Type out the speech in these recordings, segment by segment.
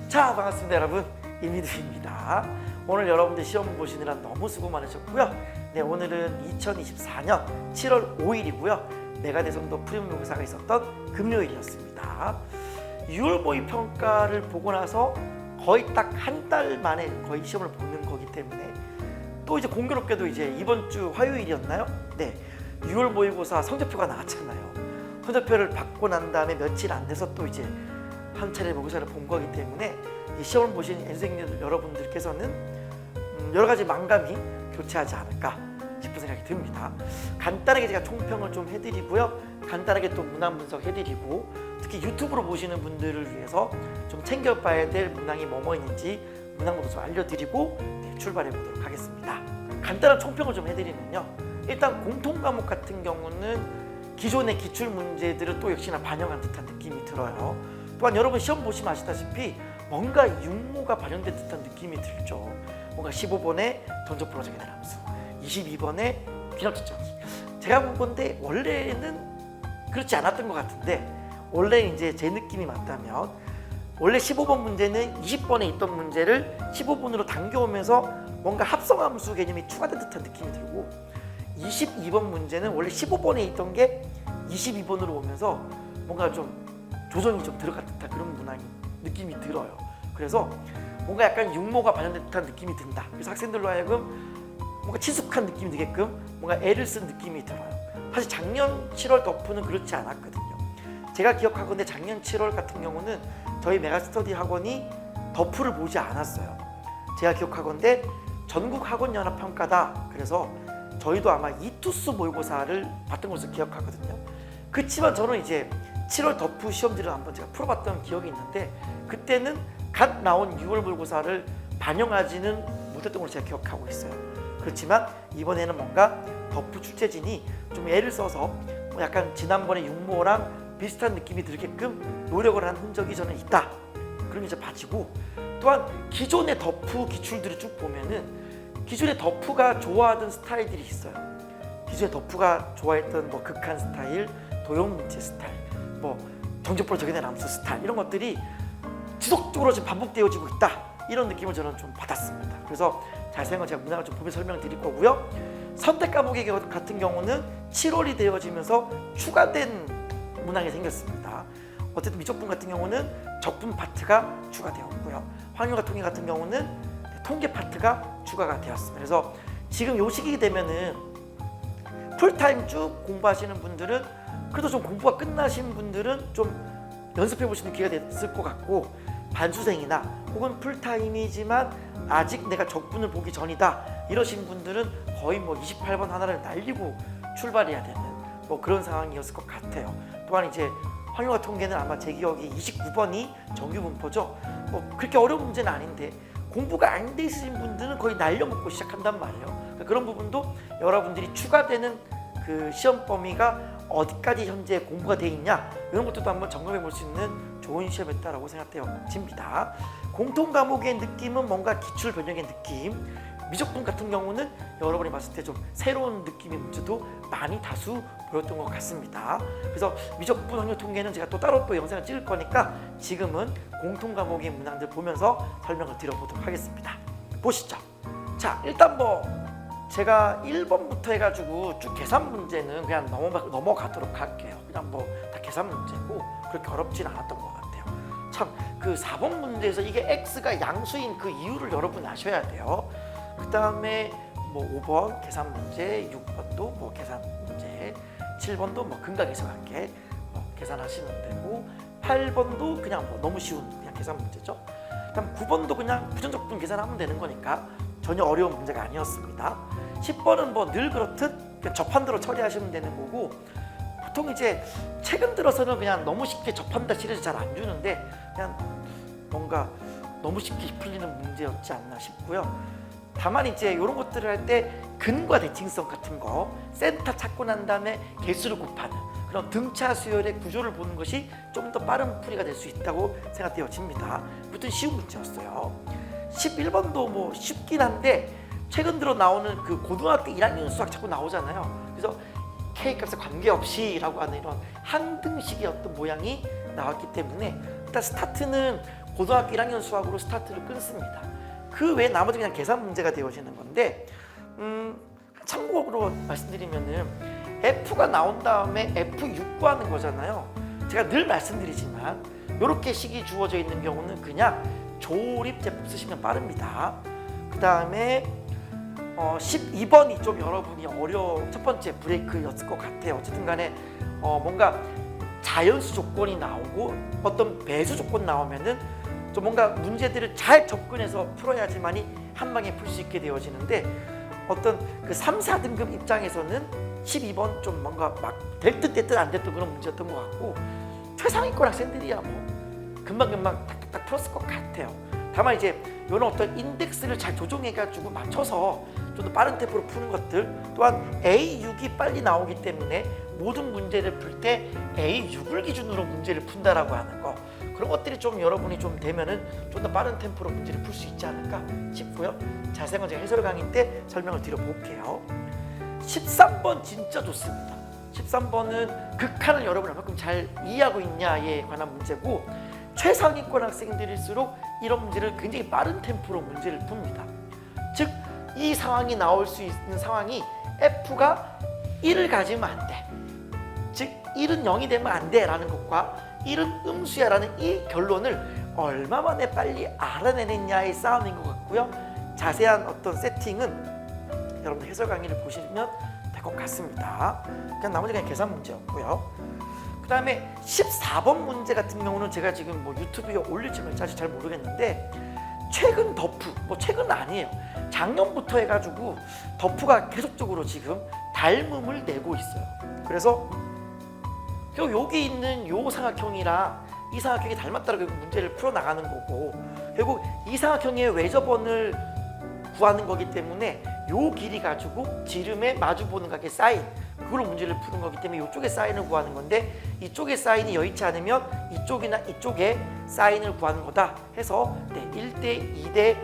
자, 반갑습니다 여러분, 이민두입니다. 오늘 여러분들 시험 보시느라 너무 수고 많으셨고요. 네, 오늘은 2024년 7월 5일이고요 메가대성도 프리미엄 모의고사가 있었던 금요일이었습니다. 6월 모의평가를 보고 나서 거의 딱 한 달 만에 거의 시험을 보는 거기 때문에 또 이제 공교롭게도 이제 이번 주 화요일이었나요? 네, 6월 모의고사 성적표가 나왔잖아요. 성적표를 받고 난 다음에 며칠 안 돼서 또 이제 한 차례 모의고사를 본 거기 때문에 이 시험을 보신 N생들 여러분들께서는 여러 가지 망감이 교차하지 않을까 싶은 생각이 듭니다. 간단하게 제가 총평을 좀 해드리고요, 간단하게 또 문항 분석 해드리고, 특히 유튜브로 보시는 분들을 위해서 좀 챙겨봐야 될 문항이 뭐뭐 있는지 문항부터 좀 알려드리고 출발해 보도록 하겠습니다. 간단한 총평을 좀 해드리면요, 일단 공통 과목 같은 경우는 기존의 기출 문제들을 또 역시나 반영한 듯한 느낌이 들어요. 또한 여러분 시험 보시면 아시다시피 뭔가 육모가 반영된 듯한 느낌이 들죠. 뭔가 15번에 던져풀어 적용된 함수, 22번에 귀납증정리. 제가 본 건데 원래는 그렇지 않았던 것 같은데, 원래 이제 제 느낌이 맞다면 원래 15번 문제는 20번에 있던 문제를 15번으로 당겨오면서 뭔가 합성함수 개념이 추가된 듯한 느낌이 들고, 22번 문제는 원래 15번에 있던 게 22번으로 오면서 뭔가 좀 조정이 좀 들어간 듯한 그런 문항이 느낌이 들어요. 그래서 뭔가 약간 육모가 반영된 듯한 느낌이 든다. 그래서 학생들로 하여금 뭔가 친숙한 느낌이 들게끔 뭔가 애를 쓴 느낌이 들어요. 사실 작년 7월 덕후는 그렇지 않았거든요. 제가 기억하건대 작년 7월 같은 경우는 저희 메가스터디 학원이 덕후를 보지 않았어요. 제가 기억하건대 전국학원연합평가다. 그래서 저희도 아마 이투스 모의고사를 봤던 것으로 기억하거든요. 그렇지만 저는 이제 7월 덕후 시험지를 한번 제가 풀어봤던 기억이 있는데, 그때는 갓 나온 6월 모의고사를 반영하지는 못했던 걸로 제가 기억하고 있어요. 그렇지만 이번에는 뭔가 덕후 출제진이 좀 애를 써서 뭐 약간 지난번에 육모랑 비슷한 느낌이 들게끔 노력을 한 흔적이 저는 있다. 그런 게 이제 봐지고, 또한 기존의 덕후 기출들을 쭉 보면은 기존의 덕후가 좋아하던 스타일들이 있어요. 기존의 덕후가 좋아했던 뭐 극한 스타일, 도형 문제 스타일, 뭐 정적으로 적용된 함수 스타일, 이런 것들이 지속적으로 지금 반복되어지고 있다. 이런 느낌을 저는 좀 받았습니다. 그래서 자세한 건 제가 문항을 좀 보면 설명드릴 거고요. 선택 과목의 같은 경우는 7월이 되어지면서 추가된 문항이 생겼습니다. 어쨌든 미적분 같은 경우는 적분 파트가 추가되었고요. 확률과 통계 같은 경우는 통계 파트가 추가가 되었습니다. 그래서 지금 요 시기 되면은 풀타임 쭉 공부하시는 분들은, 그래도 좀 공부가 끝나신 분들은 좀 연습해 보시는 기회가 됐을 것 같고, 반수생이나 혹은 풀타임이지만 아직 내가 적분을 보기 전이다 이러신 분들은 거의 뭐 28번 하나를 날리고 출발해야 되는 뭐 그런 상황이었을 것 같아요. 또한 이제 확률과 통계는 아마 제 기억이 29번이 정규 분포죠. 뭐 그렇게 어려운 문제는 아닌데 공부가 안 돼 있으신 분들은 거의 날려먹고 시작한단 말이에요. 그러니까 그런 부분도 여러분들이 추가되는 그 시험 범위가 어디까지 현재 공부가 돼 있냐, 이런 것들도 한번 점검해 볼 수 있는 좋은 시험이었다라고 생각되어집니다. 공통 과목의 느낌은 뭔가 기출 변형의 느낌, 미적분 같은 경우는 여러분이 봤을 때 좀 새로운 느낌의 문제도 많이 다수 보였던 것 같습니다. 그래서 미적분, 확률, 통계는 제가 또 따로 또 영상을 찍을 거니까 지금은 공통 과목의 문항들 보면서 설명을 드려보도록 하겠습니다. 보시죠. 자, 일단 뭐 제가 1번부터 해가지고 쭉 계산 문제는 그냥 넘어가도록 할게요. 그냥 뭐 다 계산 문제고 그렇게 어렵진 않았던 것 같아요. 참, 그 4번 문제에서 이게 x가 양수인 그 이유를 여러분이 아셔야 돼요. 그 다음에 뭐 5번 계산 문제, 6번도 뭐 계산 문제, 7번도 뭐 근각에서 관계 뭐 계산하시면 되고, 8번도 그냥 뭐 너무 쉬운 그냥 계산 문제죠. 그다음 9번도 그냥 부정적분 계산하면 되는 거니까 전혀 어려운 문제가 아니었습니다. 10번은 뭐 늘 그렇듯 그냥 접한대로 처리하시면 되는 거고, 보통 이제 최근 들어서는 그냥 너무 쉽게 접한다 시리즈 잘 안 주는데 그냥 뭔가 너무 쉽게 풀리는 문제였지 않나 싶고요. 다만 이제 이런 것들을 할 때 근과 대칭성 같은 거, 센터 찾고 난 다음에 개수를 곱하는 그런 등차 수열의 구조를 보는 것이 좀 더 빠른 풀이가 될 수 있다고 생각되어집니다. 아무튼 쉬운 문제였어요. 11번도 뭐 쉽긴 한데 최근 들어 나오는 그 고등학교 1학년 수학 자꾸 나오잖아요. 그래서 K값에 관계없이 라고 하는 이런 항등식의 어떤 모양이 나왔기 때문에 일단 스타트는 고등학교 1학년 수학으로 스타트를 끊습니다. 그 외에 나머지 그냥 계산 문제가 되어지는 건데 참고로 말씀드리면은 F가 나온 다음에 F6 구하는 거잖아요. 제가 늘 말씀드리지만 이렇게 식이 주어져 있는 경우는 그냥 조립제법 쓰시면 빠릅니다. 그 다음에 12번이 좀 여러분이 첫 번째 브레이크였을 것 같아요. 어쨌든 간에 뭔가 자연수 조건이 나오고 어떤 배수 조건 나오면은 좀 뭔가 문제들을 잘 접근해서 풀어야지만이 한 방에 풀 수 있게 되어지는데 어떤 그 3, 4등급 입장에서는 12번 좀 뭔가 막 될 듯 됐든 안 됐든 그런 문제였던 것 같고 최상위권 학생들이야 뭐 금방금방 탁탁탁 풀었을 것 같아요. 다만 이제 이런 어떤 인덱스를 잘 조정해가지고 맞춰서 좀 더 빠른 템포로 푸는 것들 또한 A6이 빨리 나오기 때문에 모든 문제를 풀 때 A6을 기준으로 문제를 푼다라고 하는 거 그런 것들이 좀 여러분이 좀 되면은 좀 더 빠른 템포로 문제를 풀 수 있지 않을까 싶고요. 자세한 건 제가 해설 강의 때 설명을 드려볼게요. 13번 진짜 좋습니다. 13번은 극한을 여러분이 얼마큼 잘 이해하고 있냐에 관한 문제고 최상위권 학생들일수록 이런 문제를 굉장히 빠른 템포로 문제를 풉니다. 즉 이 상황이 나올 수 있는 상황이 F가 1을 가지면 안 돼. 즉 1은 0이 되면 안 돼 라는 것과 1은 음수야 라는 이 결론을 얼마 만에 빨리 알아내느냐의 싸움인 것 같고요. 자세한 어떤 세팅은 여러분 해설 강의를 보시면 될 것 같습니다. 그냥 나머지 그냥 계산 문제였고요. 그 다음에 14번 문제 같은 경우는 제가 지금 뭐 유튜브에 올릴지 말지 아직 잘 모르겠는데 최근 덕후, 뭐 최근은 아니에요. 작년부터 해가지고 덕후가 계속적으로 지금 닮음을 내고 있어요. 그래서 여기 있는 요 삼각형이랑 이 삼각형이 닮았다고 문제를 풀어나가는 거고 결국 이 삼각형의 외접원을 구하는 거기 때문에 요 길이 가지고 지름에 마주보는 각의 사인 그걸로 문제를 푸는 거기 때문에 이쪽의 사인을 구하는 건데 이쪽의 사인이 여의치 않으면 이쪽이나 이쪽에 사인을 구하는 거다 해서 1대 2대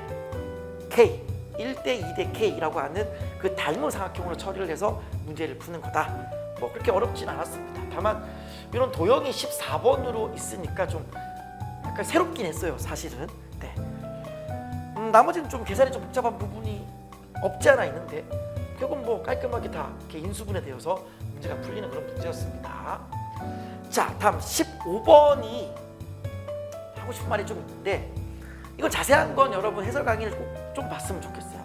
K 1대 2대 K라고 하는 그 닮은 삼각형으로 처리를 해서 문제를 푸는 거다. 뭐 그렇게 어렵진 않았습니다. 다만 이런 도형이 14번으로 있으니까 좀 약간 새롭긴 했어요, 사실은. 네. 나머지는 좀 계산이 좀 복잡한 부분이 없지 않아 있는데 결국 뭐 깔끔하게 다 이렇게 인수분해되어서 문제가 풀리는 그런 문제였습니다. 자, 다음 15번이 하고 싶은 말이 좀 있는데 이건 자세한 건 여러분 해설 강의를 꼭 좀 봤으면 좋겠어요.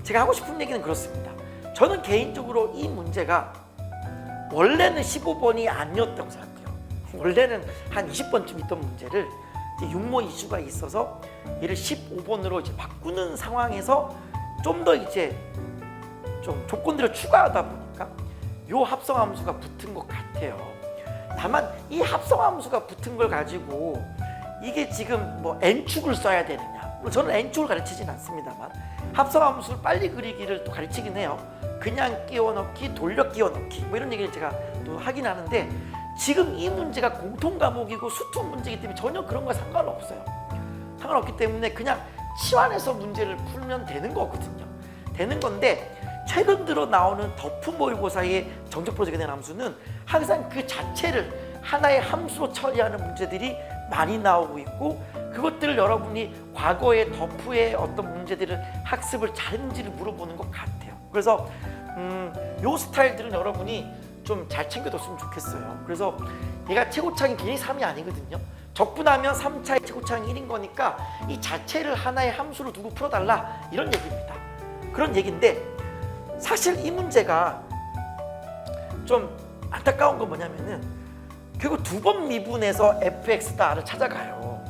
제가 하고 싶은 얘기는 그렇습니다. 저는 개인적으로 이 문제가 원래는 15번이 아니었다고 생각해요. 원래는 한 20번쯤 있던 문제를 이제 육모 이슈가 있어서 얘를 15번으로 이제 바꾸는 상황에서 좀 더 이제 좀 조건들을 추가하다 보니까 요 합성함수가 붙은 것 같아요. 다만 이 합성함수가 붙은 걸 가지고 이게 지금 뭐 n축을 써야 되느냐, 저는 n축을 가르치진 않습니다만 합성함수를 빨리 그리기를 또 가르치긴 해요. 그냥 끼워 넣기, 돌려 끼워 넣기 뭐 이런 얘기를 제가 또 하긴 하는데 지금 이 문제가 공통 과목이고 수투 문제이기 때문에 전혀 그런 거 상관없어요. 상관없기 때문에 그냥 치환해서 문제를 풀면 되는 거거든요. 되는 건데 최근 들어 나오는 덕후 모의고사의 정적 프로젝트에 대한 함수는 항상 그 자체를 하나의 함수로 처리하는 문제들이 많이 나오고 있고 그것들을 여러분이 과거의 덕후의 어떤 문제들을 학습을 잘했는지를 물어보는 것 같아요. 그래서 요 스타일들은 여러분이 좀 잘 챙겨뒀으면 좋겠어요. 그래서 얘가 최고창이 괜히 3이 아니거든요. 적분하면 3차의 최고창이 1인 거니까 이 자체를 하나의 함수로 두고 풀어달라 이런 얘기입니다. 그런 얘기인데 사실 이 문제가 좀 안타까운 건 뭐냐면은 결국 두 번 미분해서 fx다를 찾아가요.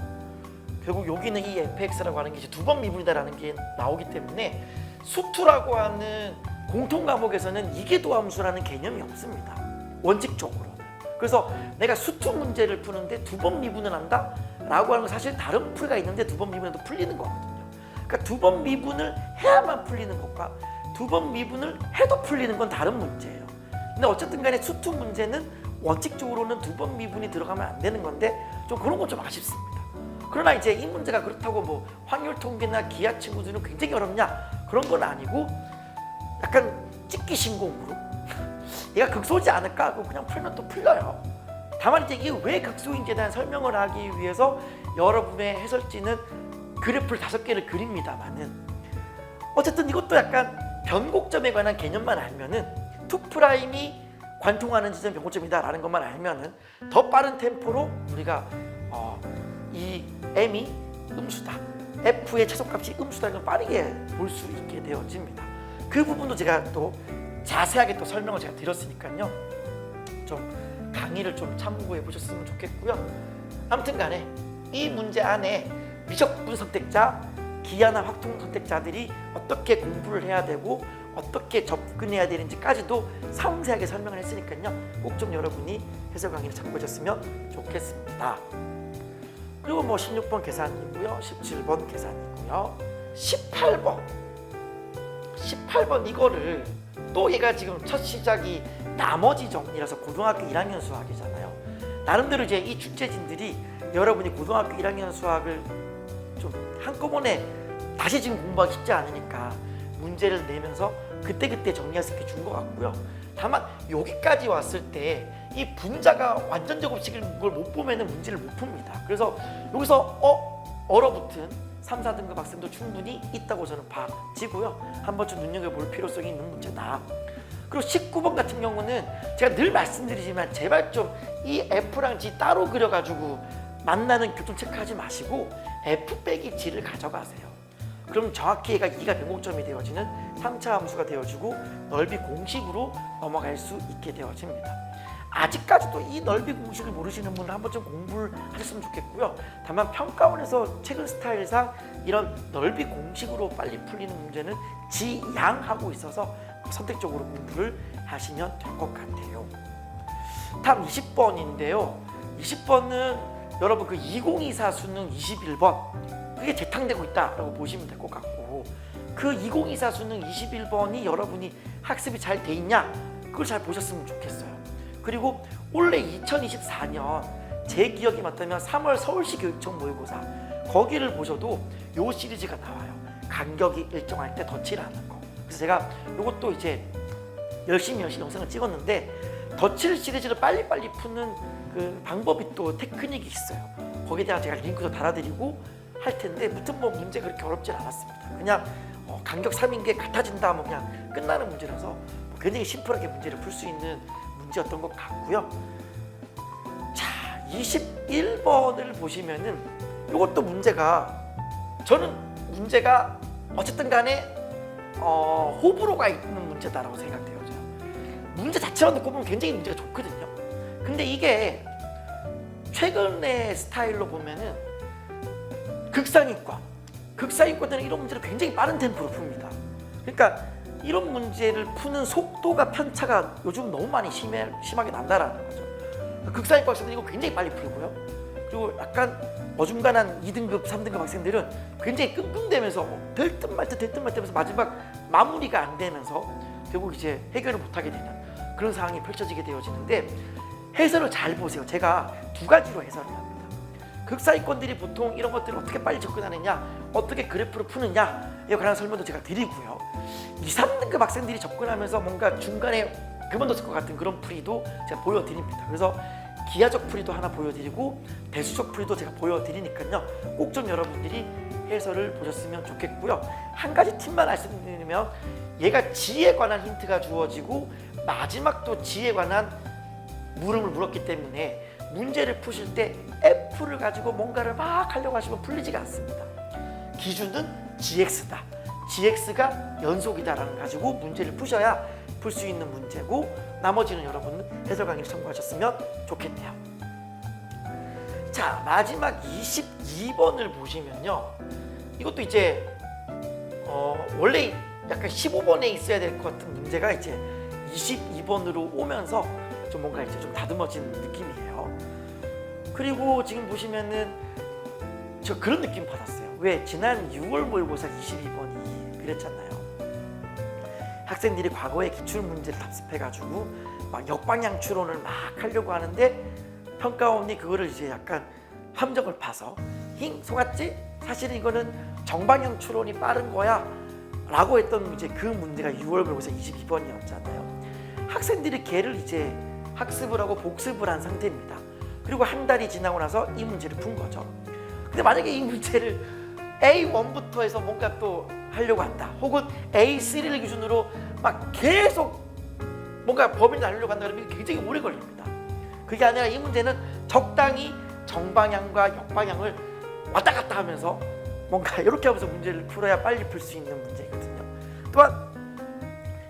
결국 여기는 이 fx라고 하는 게 이제 두 번 미분이다라는 게 나오기 때문에 수투라고 하는 공통 과목에서는 이계도함수라는 개념이 없습니다. 원칙적으로는. 그래서 내가 수투 문제를 푸는데 두 번 미분을 한다? 라고 하는 건 사실 다른 풀이가 있는데 두 번 미분해도 풀리는 거거든요. 그러니까 두 번 미분을 해야만 풀리는 것과 두 번 미분을 해도 풀리는 건 다른 문제예요. 근데 어쨌든 간에 수투 문제는 원칙적으로는 두 번 미분이 들어가면 안 되는 건데 좀 그런 건 좀 아쉽습니다. 그러나 이제 이 문제가 그렇다고 뭐 확률 통계나 기하 친구들은 굉장히 어렵냐? 그런 건 아니고 약간 찍기 신공으로 얘가 극소지 않을까 하고 그냥 풀면 또 풀려요. 다만 이제 이게 왜 극소인지에 대한 설명을 하기 위해서 여러분의 해설지는 그래프를 5개를 그립니다만은 어쨌든 이것도 약간 변곡점에 관한 개념만 알면은 투프라임이 관통하는 지점 변곡점이다라는 것만 알면은 더 빠른 템포로 우리가 이 M이 음수다, F의 최소값이 음수다는 걸 빠르게 볼 수 있게 되어집니다. 그 부분도 제가 또 자세하게 또 설명을 제가 드렸으니까요. 좀 강의를 좀 참고해 보셨으면 좋겠고요. 아무튼 간에 이 문제 안에 미적분 선택자, 기하나 확통 선택자들이 어떻게 공부를 해야 되고 어떻게 접근해야 되는지까지도 상세하게 설명을 했으니까요. 꼭 좀 여러분이 해설 강의를 참고하셨으면 좋겠습니다. 그리고 뭐 16번 계산이고요. 17번 계산이고요. 18번 이거를 또 얘가 지금 첫 시작이 나머지 정리라서 고등학교 1학년 수학이잖아요. 나름대로 이제 이 출제진들이 여러분이 고등학교 1학년 수학을 좀 한꺼번에 다시 지금 공부하기 쉽지 않으니까 문제를 내면서 그때그때 정리할 수 있게 준 것 같고요. 다만 여기까지 왔을 때 이 분자가 완전 제곱식을 걸 못 보면은 문제를 못 풉니다. 그래서 여기서 얼어붙은 3, 4등급 학생도 충분히 있다고 저는 봐지고요. 한 번쯤 눈여겨볼 필요성이 있는 문제다. 그리고 19번 같은 경우는 제가 늘 말씀드리지만 제발 좀 이 F랑 G 따로 그려가지고 만나는 교점 체크하지 마시고 F 빼기 G를 가져가세요. 그럼 정확히 얘가 2가 변곡점이 되어지는 3차 함수가 되어지고 넓이 공식으로 넘어갈 수 있게 되어집니다. 아직까지도 이 넓이 공식을 모르시는 분은 한 번쯤 공부를 하셨으면 좋겠고요. 다만 평가원에서 최근 스타일상 이런 넓이 공식으로 빨리 풀리는 문제는 지양하고 있어서 선택적으로 공부를 하시면 될 것 같아요. 다음 20번인데요. 20번은 여러분 그 2024 수능 21번 그게 재탕되고 있다라고 보시면 될 것 같고 그 2024 수능 21번이 여러분이 학습이 잘 돼 있냐 그걸 잘 보셨으면 좋겠어요. 그리고 올해 2024년 제 기억이 맞다면 3월 서울시 교육청 모의고사 거기를 보셔도 요 시리즈가 나와요. 간격이 일정할 때 덧칠하는 거. 그래서 제가 요것도 이제 열심히 영상을 찍었는데 덧칠 시리즈를 빨리빨리 푸는 그 방법이 또 테크닉이 있어요. 거기에 대한 제가 링크도 달아드리고 할 텐데 무튼 뭐 문제 그렇게 어렵진 않았습니다. 그냥 간격 3인 게 같아진다 하면 그냥 끝나는 문제라서 굉장히 심플하게 문제를 풀 수 있는 문제였던 것 같고요. 자, 21번을 보시면은 이것도 저는 문제가 어쨌든 간에 호불호가 있는 문제다라고 생각되어져요. 문제 자체만 듣고 보면 굉장히 문제가 좋거든요. 근데 이게 최근의 스타일로 보면은 극상위권들은 이런 문제를 굉장히 빠른 템포로 풉니다. 그러니까 이런 문제를 푸는 속도가 편차가 요즘 너무 많이 심하게 난다라는 거죠. 극상위권 학생들이 이거 굉장히 빨리 풀고요. 그리고 약간 어중간한 2등급, 3등급 학생들은 굉장히 끙끙대면서 될 듯 말 듯 하면서 마지막 마무리가 안 되면서 결국 이제 해결을 못하게 되는 그런 상황이 펼쳐지게 되어지는데 해설을 잘 보세요. 제가 2가지로 해설을 합니다. 극상위권들이 보통 이런 것들을 어떻게 빨리 접근하느냐, 어떻게 그래프를 푸느냐에 관한 설명도 제가 드리고요. 2, 3등급 학생들이 접근하면서 뭔가 중간에 그만뒀을 것 같은 그런 풀이도 제가 보여드립니다. 그래서 기하적 풀이도 하나 보여드리고 대수적 풀이도 제가 보여드리니까요. 꼭 좀 여러분들이 해설을 보셨으면 좋겠고요. 한 가지 팁만 말씀드리면 얘가 G에 관한 힌트가 주어지고 마지막 또 G에 관한 물음을 물었기 때문에 문제를 푸실 때 F를 가지고 뭔가를 막 하려고 하시면 풀리지가 않습니다. 기준은 GX다. GX가 연속이다라는 가지고 문제를 푸셔야 풀 수 있는 문제고 나머지는 여러분은 해설 강의를 참고하셨으면 좋겠네요. 자, 마지막 22번을 보시면요. 이것도 이제 원래 약간 15번에 있어야 될 것 같은 문제가 이제 22번으로 오면서 좀 뭔가 이제 좀 다듬어진 느낌이에요. 그리고 지금 보시면은 저 그런 느낌 받았어요. 왜 지난 6월 모의고사 22번이 그랬잖아요. 학생들이 과거의 기출문제를 답습해가지고 막 역방향 추론을 막 하려고 하는데 평가원이 그거를 이제 약간 함정을 파서 힝 속았지? 사실은 이거는 정방향 추론이 빠른 거야 라고 했던 이제 그 문제가 6월 모의고사 22번이었잖아요. 학생들이 걔를 이제 학습을 하고 복습을 한 상태입니다. 그리고 한 달이 지나고 나서 이 문제를 푼 거죠. 근데 만약에 이 문제를 A1부터 해서 뭔가 또 하려고 한다, 혹은 A3를 기준으로 막 계속 뭔가 범위를 나누려고 한다 그러면 굉장히 오래 걸립니다. 그게 아니라 이 문제는 적당히 정방향과 역방향을 왔다 갔다 하면서 뭔가 이렇게 하면서 문제를 풀어야 빨리 풀 수 있는 문제거든요. 또한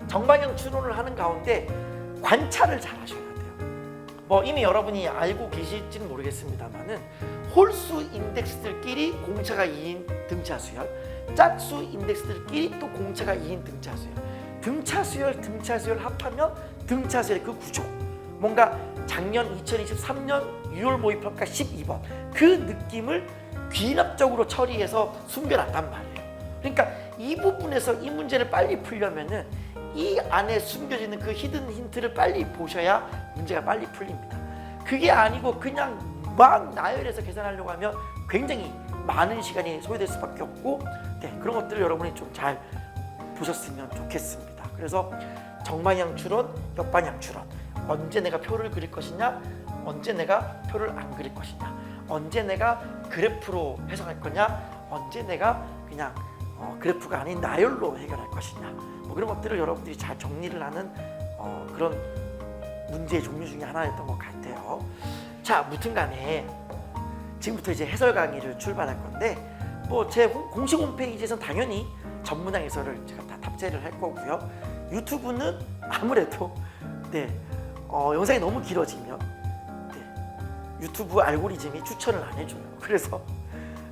정방향 추론을 하는 가운데 관찰을 잘 하셔야 돼요. 뭐 이미 여러분이 알고 계실지는 모르겠습니다만은 홀수 인덱스들끼리 공차가 2인 등차 수열, 짝수 인덱스들끼리 또 공차가 2인 등차 수열, 등차 수열 합하면 등차 수열 그 구조, 뭔가 작년 2023년 6월 모의평가 12번 그 느낌을 귀납적으로 처리해서 숨겨놨단 말이에요. 그러니까 이 부분에서 이 문제를 빨리 풀려면은 이 안에 숨겨지는 그 히든 힌트를 빨리 보셔야 문제가 빨리 풀립니다. 그게 아니고 그냥 막 나열해서 계산하려고 하면 굉장히 많은 시간이 소요될 수밖에 없고, 네, 그런 것들을 여러분이 좀 잘 보셨으면 좋겠습니다. 그래서 정방향 추론, 역방향 추론, 언제 내가 표를 그릴 것이냐, 언제 내가 표를 안 그릴 것이냐, 언제 내가 그래프로 해석할 거냐, 언제 내가 그냥 그래프가 아닌 나열로 해결할 것이냐, 뭐 그런 것들을 여러분들이 잘 정리를 하는 그런 문제의 종류 중에 하나였던 것 같아요. 자, 무튼 간에 지금부터 이제 해설 강의를 출발할 건데, 뭐 제 공식 홈페이지에서는 당연히 전문항 해설을 제가 다 탑재를 할 거고요. 유튜브는 아무래도 네, 영상이 너무 길어지면 네, 유튜브 알고리즘이 추천을 안 해줘요. 그래서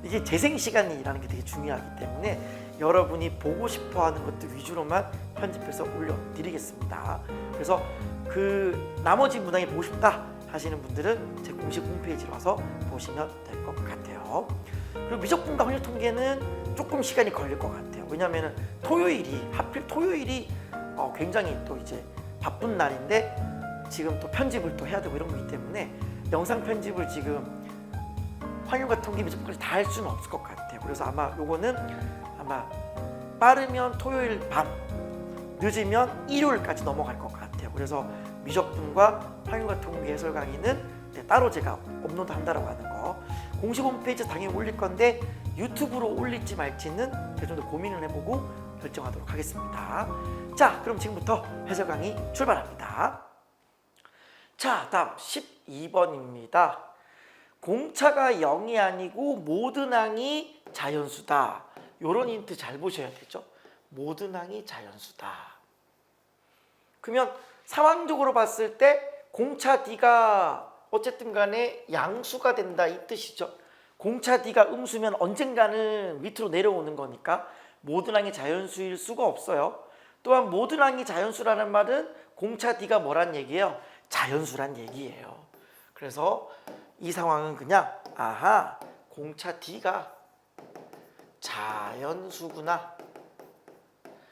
이게 재생 시간이라는 게 되게 중요하기 때문에 여러분이 보고 싶어 하는 것들 위주로만 편집해서 올려드리겠습니다. 그래서 그 나머지 문항이 보고 싶다 하시는 분들은 제 공식 홈페이지로 와서 보시면 될 것 같아요. 그리고 미적분과 확률 통계는 조금 시간이 걸릴 것 같아요. 왜냐하면 토요일이, 하필 토요일이 굉장히 또 이제 바쁜 날인데 지금 또 편집을 또 해야 되고 이런 거기 때문에 영상 편집을 지금 확률과 통계 미적분까지 다 할 수는 없을 것 같아요. 그래서 아마 요거는 아마 빠르면 토요일 밤, 늦으면 일요일까지 넘어갈 것 같아요. 그래서 미적분과 확률과 통계 해설 강의는 따로 제가 업로드 한다라고 하는 거 공식 홈페이지에 당연히 올릴 건데 유튜브로 올릴지 말지는 제가 좀 더 고민을 해보고 결정하도록 하겠습니다. 자, 그럼 지금부터 해설 강의 출발합니다. 자, 다음 12번입니다. 공차가 0이 아니고 모든 항이 자연수다. 요런 힌트 잘 보셔야 되죠. 모든 항이 자연수다. 그러면 상황적으로 봤을 때 공차 D가 어쨌든 간에 양수가 된다 이 뜻이죠. 공차 D가 음수면 언젠가는 밑으로 내려오는 거니까 모든 항이 자연수일 수가 없어요. 또한 모든 항이 자연수라는 말은 공차 D가 뭐란 얘기예요? 자연수란 얘기예요. 그래서 이 상황은 그냥 아하, 공차 D가 자연수구나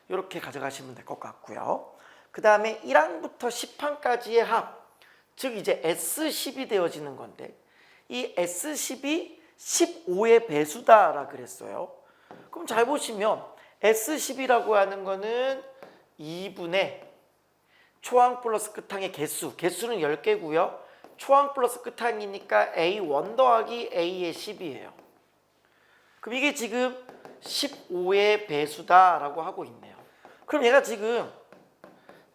이렇게 가져가시면 될 것 같고요. 그 다음에 1항부터 10항까지의 합, 즉 이제 S10이 되어지는 건데 이 S10이 15의 배수다라 그랬어요. 그럼 잘 보시면 S10이라고 하는 거는 2분의 초항 플러스 끝항의 개수는 10개고요. 초항 플러스 끝항이니까 A1 더하기 A의 10이에요. 그럼 이게 지금 15의 배수다라고 하고 있네요. 그럼 얘가 지금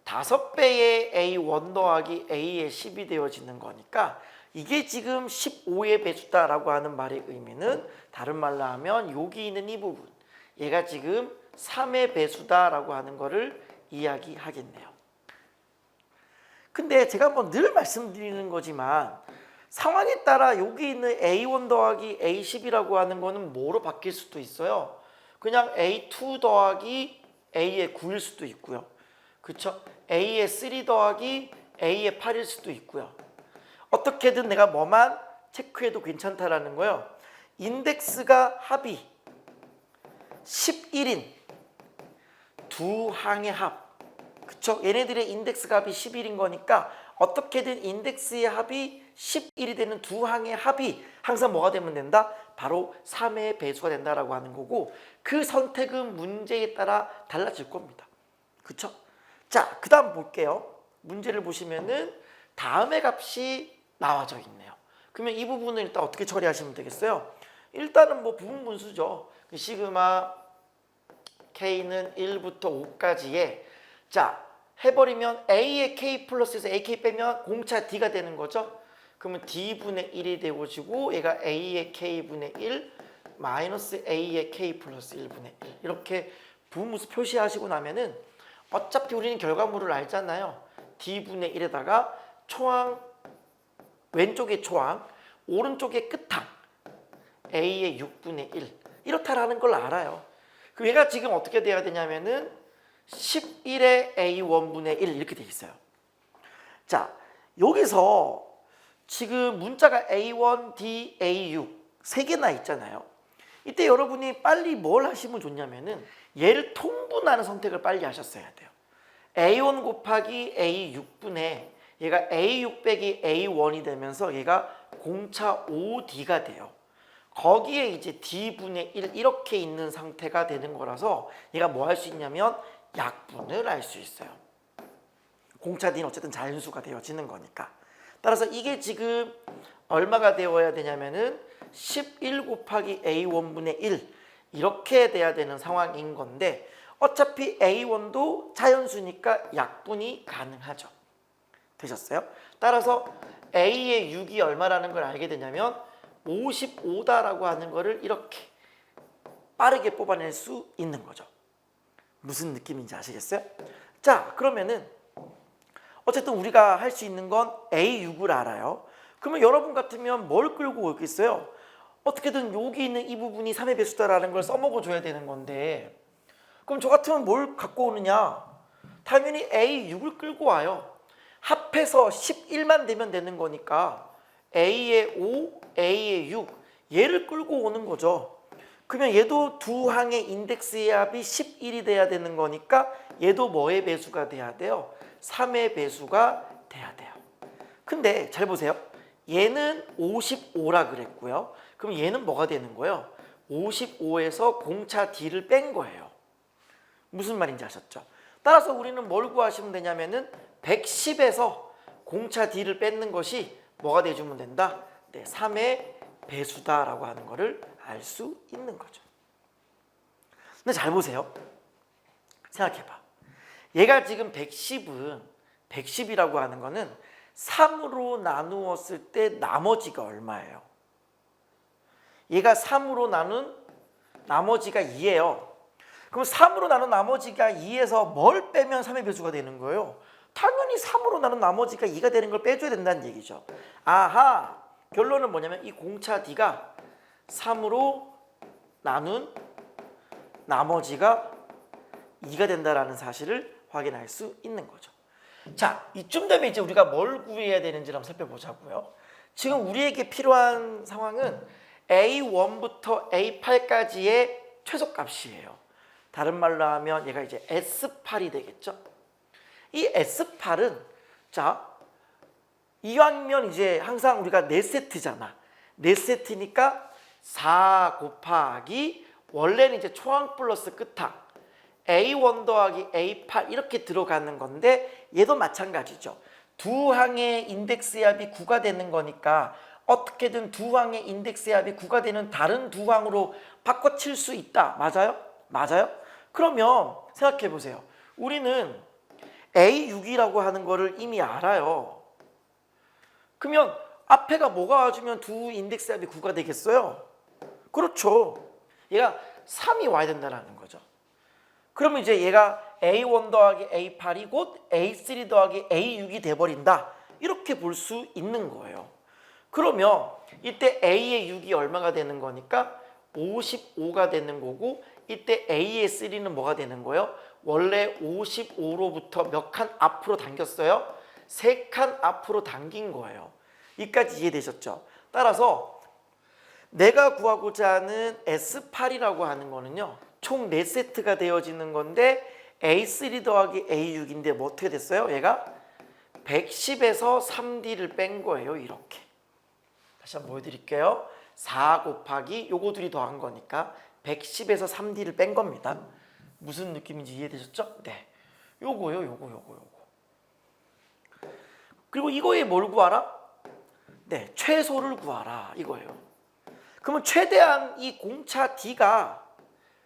5배의 A1 더하기 A의 10이 되어지는 거니까 이게 지금 15의 배수다라고 하는 말의 의미는 다른 말로 하면 여기 있는 이 부분, 얘가 지금 3의 배수다라고 하는 거를 이야기하겠네요. 근데 제가 한번 늘 말씀드리는 거지만 상황에 따라 여기 있는 A1 더하기 A10이라고 하는 거는 뭐로 바뀔 수도 있어요. 그냥 A2 더하기 A의 9일 수도 있고요. 그쵸? A의 3 더하기 A의 8일 수도 있고요. 어떻게든 내가 뭐만 체크해도 괜찮다라는 거예요. 인덱스가 합이 11인 두 항의 합. 그쵸? 얘네들의 인덱스가 합이 11인 거니까 어떻게든 인덱스의 합이 11이 되는 두 항의 합이 항상 뭐가 되면 된다? 바로 3의 배수가 된다라고 하는 거고, 그 선택은 문제에 따라 달라질 겁니다. 그쵸? 자, 그 다음 볼게요. 문제를 보시면은 다음의 값이 나와져 있네요. 그러면 이 부분을 일단 어떻게 처리하시면 되겠어요? 일단은 뭐 부분 분수죠. 그 시그마 K는 1부터 5까지에 자 해버리면 A의 K 플러스에서 AK 빼면 공차 D가 되는 거죠. 그러면 D분의 1이 되어지고 얘가 A의 K분의 1 마이너스 A의 K 플러스 1분의 1 이렇게 부분분수 표시하시고 나면은 어차피 우리는 결과물을 알잖아요. D분의 1에다가 초항 왼쪽에 초항 오른쪽에 끝항 A의 6분의 1 이렇다라는 걸 알아요. 그럼 얘가 지금 어떻게 돼야 되냐면은 11의 A1분의 1 이렇게 돼 있어요. 자 여기서 지금 문자가 A1, D, A6 세 개나 있잖아요. 이때 여러분이 빨리 뭘 하시면 좋냐면은 얘를 통분하는 선택을 빨리 하셨어야 돼요. A1 곱하기 A6분의 얘가 A6 빼기 A1이 되면서 얘가 공차 5D가 돼요. 거기에 이제 D분의 1 이렇게 있는 상태가 되는 거라서 얘가 뭐 할 수 있냐면 약분을 할 수 있어요. 공차 D는 어쨌든 자연수가 되어지는 거니까. 따라서 이게 지금 얼마가 되어야 되냐면은 11 곱하기 A1분의 1 이렇게 돼야 되는 상황인 건데 어차피 A1도 자연수니까 약분이 가능하죠. 되셨어요? 따라서 A의 6이 얼마라는 걸 알게 되냐면 55다라고 하는 거를 이렇게 빠르게 뽑아낼 수 있는 거죠. 무슨 느낌인지 아시겠어요? 자 그러면은 어쨌든 우리가 할 수 있는 건 A6을 알아요. 그러면 여러분 같으면 뭘 끌고 오겠어요? 어떻게든 여기 있는 이 부분이 3의 배수다라는 걸 써먹어 줘야 되는 건데 그럼 저 같으면 뭘 갖고 오느냐? 당연히 A6을 끌고 와요. 합해서 11만 되면 되는 거니까 A의 5, A의 6 얘를 끌고 오는 거죠. 그러면 얘도 두 항의 인덱스의 합이 11이 돼야 되는 거니까 얘도 뭐의 배수가 돼야 돼요? 3의 배수가 돼야 돼요. 근데 잘 보세요. 얘는 55라 그랬고요. 그럼 얘는 뭐가 되는 거예요? 55에서 공차 D를 뺀 거예요. 무슨 말인지 아셨죠? 따라서 우리는 뭘 구하시면 되냐면은 110에서 공차 D를 뺏는 것이 뭐가 돼주면 된다? 네, 3의 배수다라고 하는 거를 알 수 있는 거죠. 근데 잘 보세요. 생각해봐. 얘가 지금 110이라고 하는 거는 3으로 나누었을 때 나머지가 얼마예요? 얘가 3으로 나눈 나머지가 2예요. 그럼 3으로 나눈 나머지가 2에서 뭘 빼면 3의 배수가 되는 거예요? 당연히 3으로 나눈 나머지가 2가 되는 걸 빼줘야 된다는 얘기죠. 아하! 결론은 뭐냐면 이 공차 D가 3으로 나눈 나머지가 2가 된다라는 사실을 확인할 수 있는 거죠. 자, 이쯤 되면 이제 우리가 뭘 구해야 되는지 한번 살펴보자고요. 지금 우리에게 필요한 상황은 A1부터 A8까지의 최소값이에요. 다른 말로 하면 얘가 이제 S8이 되겠죠. 이 S8은 자 이왕이면 이제 항상 우리가 4세트잖아. 4세트니까 4 곱하기 원래는 이제 초항 플러스 끝항 A1 더하기 A8 이렇게 들어가는 건데 얘도 마찬가지죠. 두 항의 인덱스의 합이 9가 되는 거니까 어떻게든 두 항의 인덱스의 합이 9가 되는 다른 두 항으로 바꿔칠 수 있다. 맞아요? 맞아요? 그러면 생각해 보세요. 우리는 A6이라고 하는 거를 이미 알아요. 그러면 앞에가 뭐가 와주면 두 인덱스 합이 9가 되겠어요? 그렇죠. 얘가 3이 와야 된다는 거죠. 그러면 이제 얘가 A1 더하기 A8이 곧 A3 더하기 A6이 돼버린다. 이렇게 볼 수 있는 거예요. 그러면 이때 A의 6이 얼마가 되는 거니까 55가 되는 거고 이때 A의 3는 뭐가 되는 거예요? 원래 55로부터 몇 칸 앞으로 당겼어요? 3칸 앞으로 당긴 거예요. 여기까지 이해되셨죠? 따라서 내가 구하고자 하는 S8이라고 하는 거는요. 총 4세트가 되어지는 건데 A3 더하기 A6인데 뭐 어떻게 됐어요? 얘가 110에서 3D를 뺀 거예요. 이렇게. 다시 한번 보여드릴게요. 4 곱하기 요거 둘이 더한 거니까 110에서 3D를 뺀 겁니다. 무슨 느낌인지 이해되셨죠? 네. 요거요. 그리고 이거에 뭘 구하라? 네, 최소를 구하라 이거예요. 그러면 최대한 이 공차 D가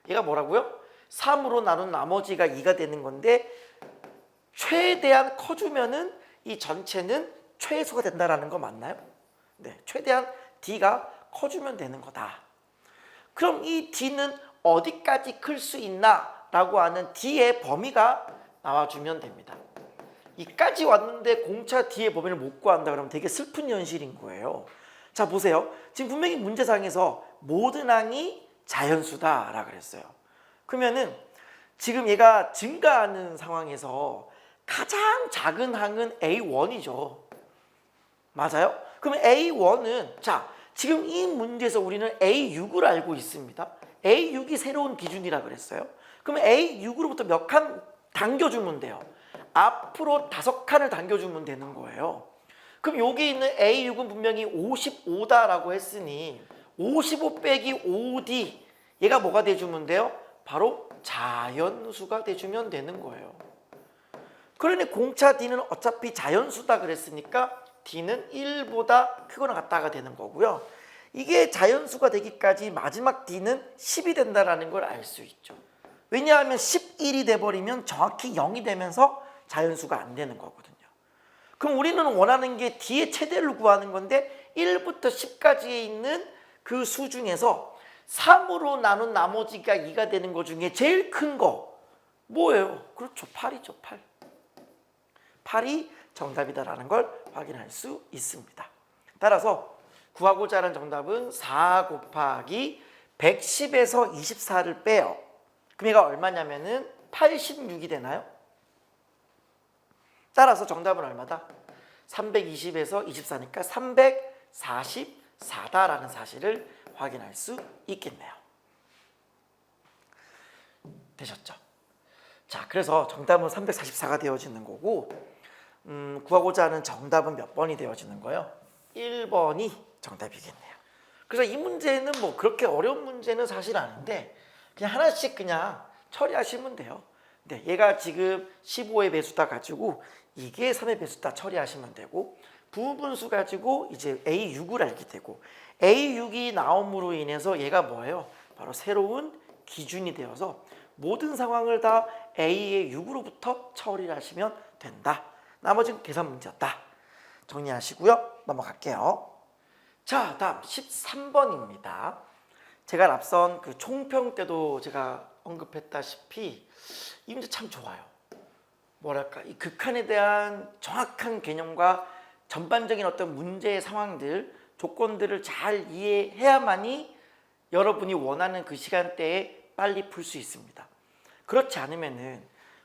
얘가 뭐라고요? 3으로 나눈 나머지가 2가 되는 건데 최대한 커주면은 이 전체는 최소가 된다라는 거 맞나요? 네, 최대한 D가 커주면 되는 거다. 그럼 이 D는 어디까지 클 수 있나? 라고 하는 D의 범위가 나와주면 됩니다. 이까지 왔는데 공차 D의 범위를 못 구한다 그러면 되게 슬픈 현실인 거예요. 자 보세요. 지금 분명히 문제상에서 모든 항이 자연수다라 그랬어요. 그러면은 지금 얘가 증가하는 상황에서 가장 작은 항은 A1이죠. 맞아요? 그럼 A1은 자 지금 이 문제에서 우리는 A6을 알고 있습니다. A6이 새로운 기준이라 그랬어요. 그럼 A6으로부터 몇 칸 당겨주면 돼요. 앞으로 5칸을 당겨주면 되는 거예요. 그럼 여기 있는 A6은 분명히 55다라고 했으니 55 빼기 5D 얘가 뭐가 돼주면 돼요? 바로 자연수가 돼주면 되는 거예요. 그러니 공차 D는 어차피 자연수다 그랬으니까 D는 1보다 크거나 같다가 되는 거고요. 이게 자연수가 되기까지 마지막 D는 10이 된다는 걸 알 수 있죠. 왜냐하면 11이 돼버리면 정확히 0이 되면서 자연수가 안 되는 거거든요. 그럼 우리는 원하는 게 D의 최대를 구하는 건데 1부터 10까지에 있는 그 수 중에서 3으로 나눈 나머지가 2가 되는 것 중에 제일 큰 거 뭐예요? 그렇죠. 8이죠. 8. 8이 정답이다라는 걸 확인할 수 있습니다. 따라서 구하고자 하는 정답은 4 곱하기 110에서 24를 빼요. 그럼 얘가 얼마냐면은 86이 되나요? 따라서 정답은 얼마다? 320에서 24니까 344다라는 사실을 확인할 수 있겠네요. 되셨죠? 자, 그래서 정답은 344가 되어지는 거고 구하고자 하는 정답은 몇 번이 되어지는 거예요? 1번이 정답이겠네요. 그래서 이 문제는 뭐 그렇게 어려운 문제는 사실 아닌데 그냥 하나씩 그냥 처리하시면 돼요. 네, 얘가 지금 15의 배수다 가지고 이게 3의 배수다 처리하시면 되고 부분수 가지고 이제 A6을 알게 되고 A6이 나옴으로 인해서 얘가 뭐예요? 바로 새로운 기준이 되어서 모든 상황을 다 A의 6으로부터 처리를 하시면 된다. 나머지는 계산 문제였다. 정리하시고요. 넘어갈게요. 자, 다음 13번입니다. 제가 앞선 그 총평 때도 제가 언급했다시피 이 문제 참 좋아요. 뭐랄까 이 극한에 대한 정확한 개념과 전반적인 어떤 문제의 상황들, 조건들을 잘 이해해야만이 여러분이 원하는 그 시간대에 빨리 풀 수 있습니다. 그렇지 않으면은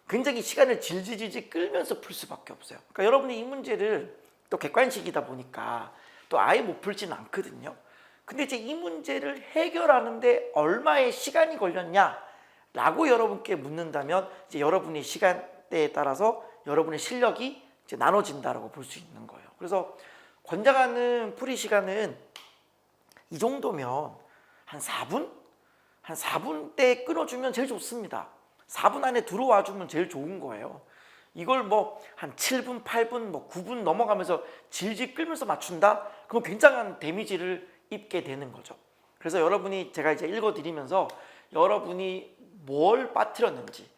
굉장히 시간을 질질질질 끌면서 풀 수밖에 없어요. 그러니까 여러분이 이 문제를 또 객관식이다 보니까 또 아예 못 풀지는 않거든요. 근데 이제 이 문제를 해결하는데 얼마의 시간이 걸렸냐라고 여러분께 묻는다면 이제 여러분의 시간대에 따라서 여러분의 실력이 이제 나눠진다라고 볼 수 있는 거예요. 그래서 권장하는 풀이 시간은 이 정도면 한 4분? 한 4분대 끊어주면 제일 좋습니다. 4분 안에 들어와 주면 제일 좋은 거예요. 이걸 뭐 한 7분, 8분, 뭐 9분 넘어가면서 질질 끌면서 맞춘다? 그럼 굉장한 데미지를 입게 되는 거죠. 그래서 여러분이 제가 이제 읽어드리면서 여러분이 뭘 빠뜨렸는지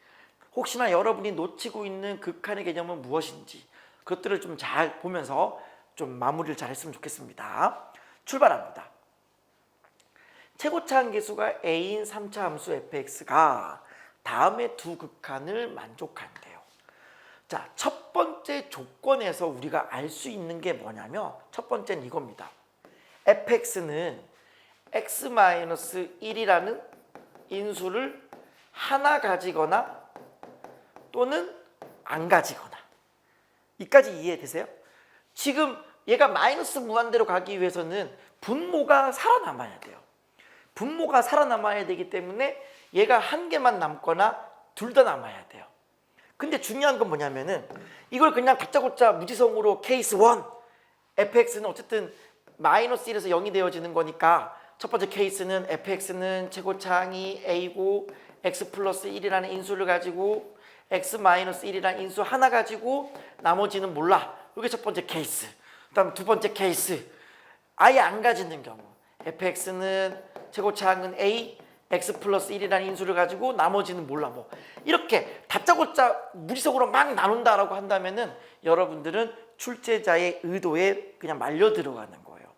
혹시나 여러분이 놓치고 있는 극한의 개념은 무엇인지 그것들을 좀 잘 보면서 좀 마무리를 잘 했으면 좋겠습니다. 출발합니다. 최고차 한계수가 A인 3차 함수 fx가 다음의 두 극한을 만족한대요. 자, 첫 번째 조건에서 우리가 알 수 있는 게 뭐냐면 첫 번째는 이겁니다. fx는 x-1이라는 인수를 하나 가지거나 또는 안 가지거나 이까지 이해되세요? 지금 얘가 마이너스 무한대로 가기 위해서는 분모가 살아남아야 돼요. 분모가 살아남아야 되기 때문에 얘가 한 개만 남거나 둘 다 남아야 돼요. 근데 중요한 건 뭐냐면은 이걸 그냥 다짜고짜 무지성으로 케이스 1 fx는 어쨌든 마이너스 1에서 0이 되어지는 거니까 첫 번째 케이스는 fx는 최고차항이 a고 x 플러스 1이라는 인수를 가지고 x 마이너스 1이라는 인수 하나 가지고 나머지는 몰라. 이게 첫 번째 케이스. 그 다음 두 번째 케이스 아예 안 가지는 경우 fx는 최고차항은 a, x 플러스 1이라는 인수를 가지고 나머지는 몰라 뭐 이렇게 다짜고짜 무리석으로 막 나눈다라고 한다면은 여러분들은 출제자의 의도에 그냥 말려 들어가는 거예요.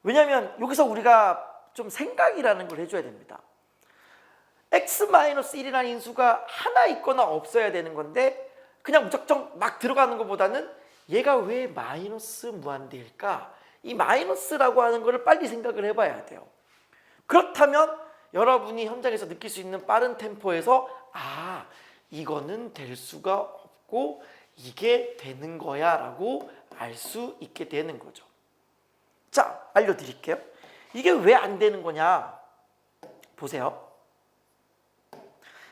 왜냐하면 여기서 우리가 좀 생각이라는 걸 해줘야 됩니다. x-1이라는 인수가 하나 있거나 없어야 되는 건데 그냥 무작정 막 들어가는 것보다는 얘가 왜 마이너스 무한대일까? 이 마이너스라고 하는 거를 빨리 생각을 해봐야 돼요. 그렇다면 여러분이 현장에서 느낄 수 있는 빠른 템포에서 아, 이거는 될 수가 없고 이게 되는 거야 라고 알 수 있게 되는 거죠. 자, 알려드릴게요. 이게 왜 안 되는 거냐? 보세요.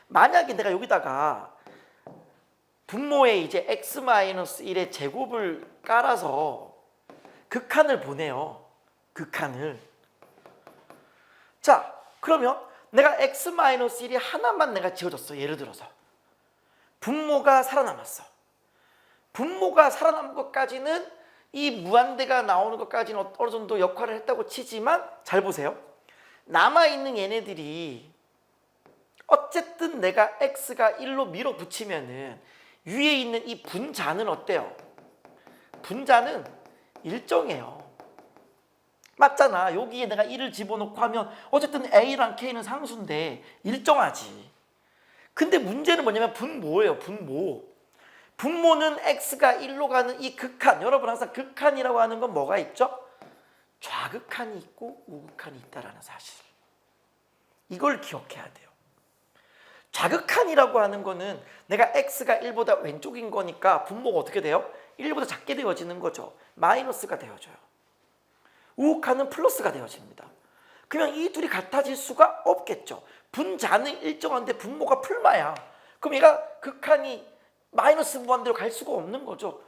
만약에 내가 여기다가 분모에 이제 x-1의 제곱을 깔아서 극한을 보내요. 극한을. 자, 그러면 내가 x-1이 하나만 내가 지어줬어. 예를 들어서 분모가 살아남았어. 분모가 살아남은 것까지는 이 무한대가 나오는 것까지는 어느 정도 역할을 했다고 치지만 잘 보세요. 남아있는 얘네들이 어쨌든 내가 x가 1로 밀어붙이면은 위에 있는 이 분자는 어때요? 분자는 일정해요. 맞잖아. 여기에 내가 1을 집어넣고 하면 어쨌든 a랑 k는 상수인데 일정하지. 근데 문제는 뭐냐면 분모예요. 분모. 분모는 x가 1로 가는 이 극한. 여러분 항상 극한이라고 하는 건 뭐가 있죠? 좌극한이 있고 우극한이 있다라는 사실. 이걸 기억해야 돼요. 좌극한이라고 하는 거는 내가 x가 1보다 왼쪽인 거니까 분모가 어떻게 돼요? 1보다 작게 되어지는 거죠. 마이너스가 되어져요. 우극한은 플러스가 되어집니다. 그러면 이 둘이 같아질 수가 없겠죠. 분자는 일정한데 분모가 풀마야. 그럼 얘가 극한이 마이너스 무한대로 갈 수가 없는 거죠.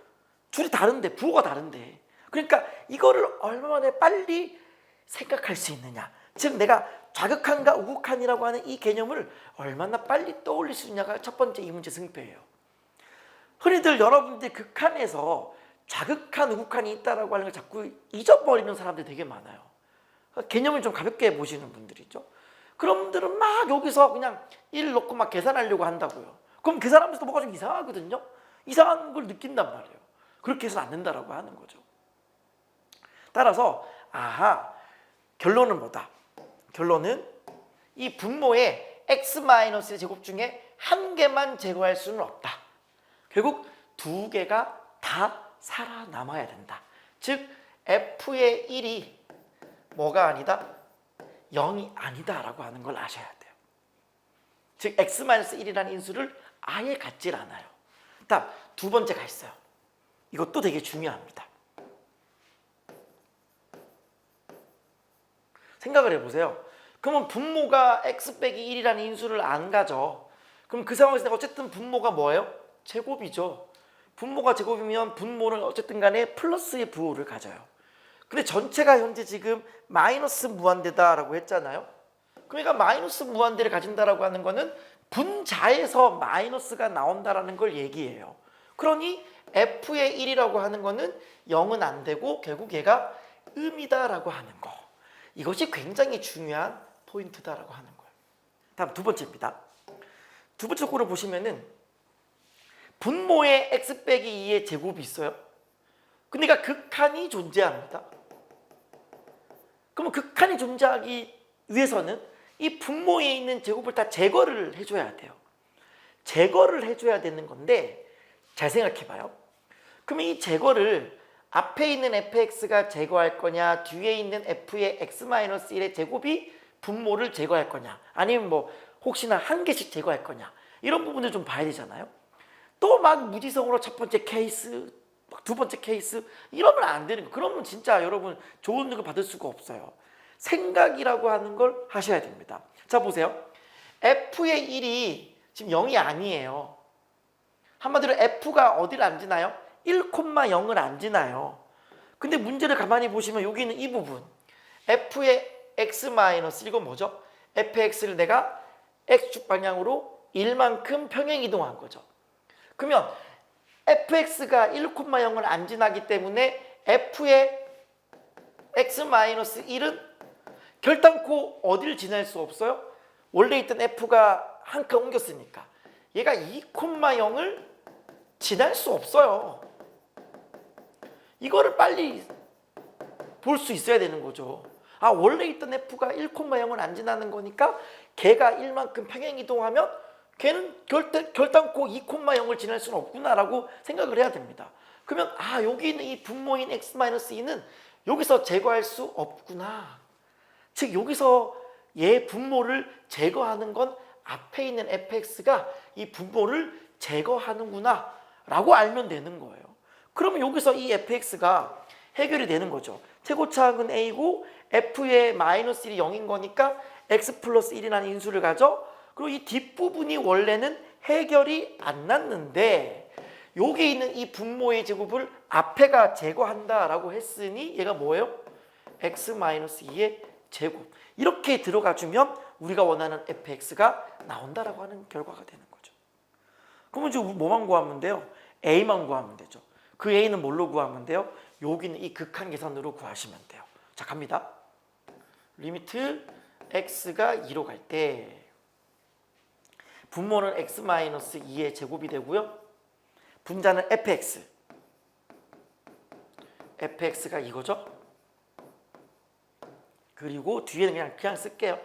둘이 다른데, 부호가 다른데. 그러니까 이거를 얼마나 빨리 생각할 수 있느냐. 즉 내가 좌극한과 우극한이라고 하는 이 개념을 얼마나 빨리 떠올릴 수 있냐가 첫 번째 이 문제 승패예요. 흔히들 여러분들 극한에서 좌극한, 우극한이 있다라고 하는 걸 자꾸 잊어버리는 사람들이 되게 많아요. 개념을 좀 가볍게 보시는 분들이죠. 그런 분들은 막 여기서 그냥 1 넣고 막 계산하려고 한다고요. 그럼 계산하면서 뭐가 좀 이상하거든요. 이상한 걸 느낀단 말이에요. 그렇게 해서는 안 된다라고 하는 거죠. 따라서 아하, 결론은 뭐다? 결론은 이 분모의 x-의 제곱 중에 한 개만 제거할 수는 없다. 결국 두 개가 다 살아남아야 된다. 즉 f의 1이 뭐가 아니다? 0이 아니다라고 하는 걸 아셔야 돼요. 즉 x-1이라는 인수를 아예 갖질 않아요. 다음 두 번째가 있어요. 이것도 되게 중요합니다. 생각을 해보세요. 그러면 분모가 x 빼기 1이라는 인수를 안 가져. 그럼 그 상황에서 내가 어쨌든 분모가 뭐예요? 제곱이죠. 분모가 제곱이면 분모는 어쨌든 간에 플러스의 부호를 가져요. 근데 전체가 현재 지금 마이너스 무한대다라고 했잖아요. 그러니까 마이너스 무한대를 가진다라고 하는 거는 분자에서 마이너스가 나온다라는 걸 얘기해요. 그러니 f의 1이라고 하는 거는 0은 안 되고 결국 얘가 음이다라고 하는 거. 이것이 굉장히 중요한 포인트다라고 하는 거예요. 다음 두 번째입니다. 두 번째 거를 보시면은 분모에 x 빼기 2의 제곱이 있어요. 그러니까 극한이 존재합니다. 그러면 극한이 존재하기 위해서는 이 분모에 있는 제곱을 다 제거를 해줘야 돼요. 제거를 해줘야 되는 건데 잘 생각해봐요. 그러면 이 제거를 앞에 있는 fx가 제거할 거냐, 뒤에 있는 f의 x-1의 제곱이 분모를 제거할 거냐, 아니면 뭐 혹시나 한 개씩 제거할 거냐, 이런 부분을 좀 봐야 되잖아요. 또 막 무지성으로 첫 번째 케이스, 두 번째 케이스 이러면 안 되는 거예요. 그러면 진짜 여러분 좋은 거 받을 수가 없어요. 생각이라고 하는 걸 하셔야 됩니다. 자 보세요. f의 1이 지금 0이 아니에요. 한마디로 f가 어디를 안 지나요? 1,0을 안 지나요. 근데 문제를 가만히 보시면 여기 있는 이 부분 f의 x- 이건 뭐죠? fx를 내가 x축 방향으로 1만큼 평행 이동한 거죠. 그러면 fx가 1,0을 안 지나기 때문에 f의 x-1은 결단코 어디를 지날 수 없어요? 원래 있던 f가 한 칸 옮겼으니까 얘가 2,0을 지날 수 없어요. 이거를 빨리 볼 수 있어야 되는 거죠. 아, 원래 있던 f가 1,0을 안 지나는 거니까 걔가 1만큼 평행이동하면 걔는 결단코 2,0을 지날 수는 없구나라고 생각을 해야 됩니다. 그러면 아, 여기 있는 이 분모인 x-2는 여기서 제거할 수 없구나. 즉 여기서 얘 분모를 제거하는 건 앞에 있는 fx가 이 분모를 제거하는구나 라고 알면 되는 거예요. 그러면 여기서 이 fx가 해결이 되는 거죠. 최고차항은 a고 f의 -1이 0인 거니까 x 플러스 1이라는 인수를 가져. 그리고 이 뒷부분이 원래는 해결이 안 났는데 여기 있는 이 분모의 제곱을 앞에가 제거한다라고 했으니 얘가 뭐예요? x-2의 제곱. 이렇게 들어가 주면 우리가 원하는 fx가 나온다라고 하는 결과가 되는 거죠. 그러면 이제 뭐만 구하면 돼요? a만 구하면 되죠. 그 a는 뭘로 구하면 돼요? 여기는 이 극한 계산으로 구하시면 돼요. 자, 갑니다. 리미트 x가 2로 갈 때 분모는 x-2의 제곱이 되고요. 분자는 fx. fx가 이거죠. 그리고 뒤에는 그냥 쓸게요.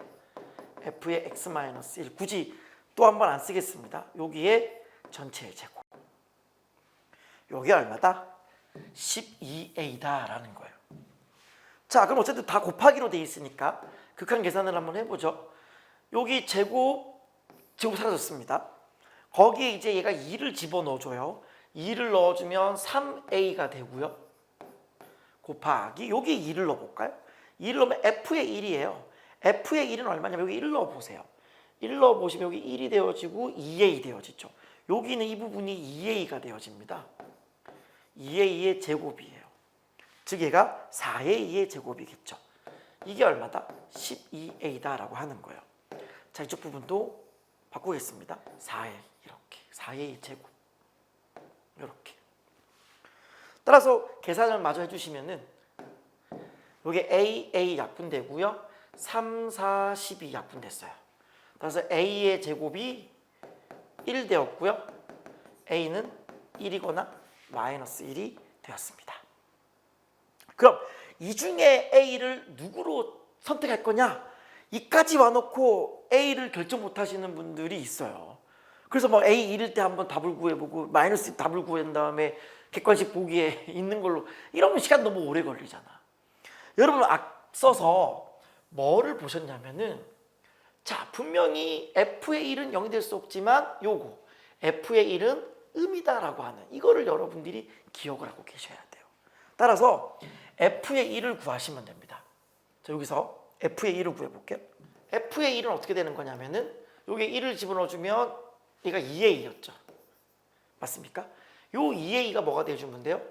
f의 x-1. 굳이 또 한 번 안 쓰겠습니다. 여기에 전체의 제곱. 여기 얼마다? 12a다라는 거예요. 자, 그럼 어쨌든 다 곱하기로 돼 있으니까 극한 계산을 한번 해보죠. 여기 제곱 사라졌습니다. 거기에 이제 얘가 2를 집어넣어줘요. 2를 넣어주면 3a가 되고요. 곱하기 여기 2를 넣어볼까요? 2를 넣으면 f의 1이에요. f의 1은 얼마냐면 여기 1 넣어보세요. 1 넣어보시면 여기 1이 되어지고 2a 되어지죠. 여기는 이 부분이 2a가 되어집니다. 2a의 제곱이에요. 즉 얘가 4a의 제곱이겠죠. 이게 얼마다? 12a다라고 하는 거예요. 자, 이쪽 부분도 바꾸겠습니다. 4a 이렇게 4a 제곱 이렇게. 따라서 계산을 마저 해주시면은 여기 a 약분되고요. 3, 4, 12 약분됐어요. 따라서 a의 제곱이 1 되었고요. a는 1이거나 마이너스 1이 되었습니다. 그럼 이 중에 a를 누구로 선택할 거냐? 이까지 와놓고 a를 결정 못하시는 분들이 있어요. 그래서 막 a 1일 때 한번 답을 구해보고 마이너스 1 답을 구한 다음에 객관식 보기에 있는 걸로 이러면 시간 너무 오래 걸리잖아. 여러분 앞서서 뭐를 보셨냐면은 자, 분명히 f의 1은 0이 될 수 없지만 요거 f의 1은 음이다라고 하는 이거를 여러분들이 기억을 하고 계셔야 돼요. 따라서 f의 1을 구하시면 됩니다. 자, 여기서 f의 1을 구해볼게요. f의 1은 어떻게 되는 거냐면은 여기 1을 집어넣어주면 얘가 2a였죠. 맞습니까? 요 2a가 뭐가 돼주면 돼요?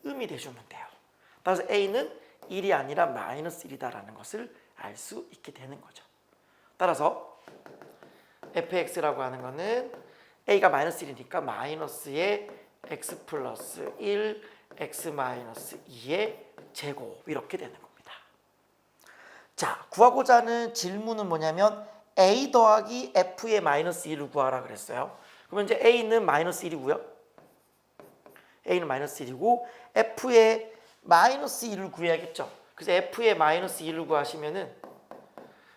음이 돼주면 돼요. 따라서 a는 1이 아니라 마이너스 1이다라는 것을 알 수 있게 되는 거죠. 따라서 fx라고 하는 거는 a가 마이너스 1이니까 마이너스의 x 플러스 1 x 마이너스 2의 제곱 이렇게 되는 겁니다. 자, 구하고자 하는 질문은 뭐냐면 a 더하기 f의 마이너스 1을 구하라 그랬어요. 그러면 이제 a는 마이너스 1이고요. a는 마이너스 1이고 f의 마이너스 1을 구해야겠죠. 그래서 f의 마이너스 1을 구하시면은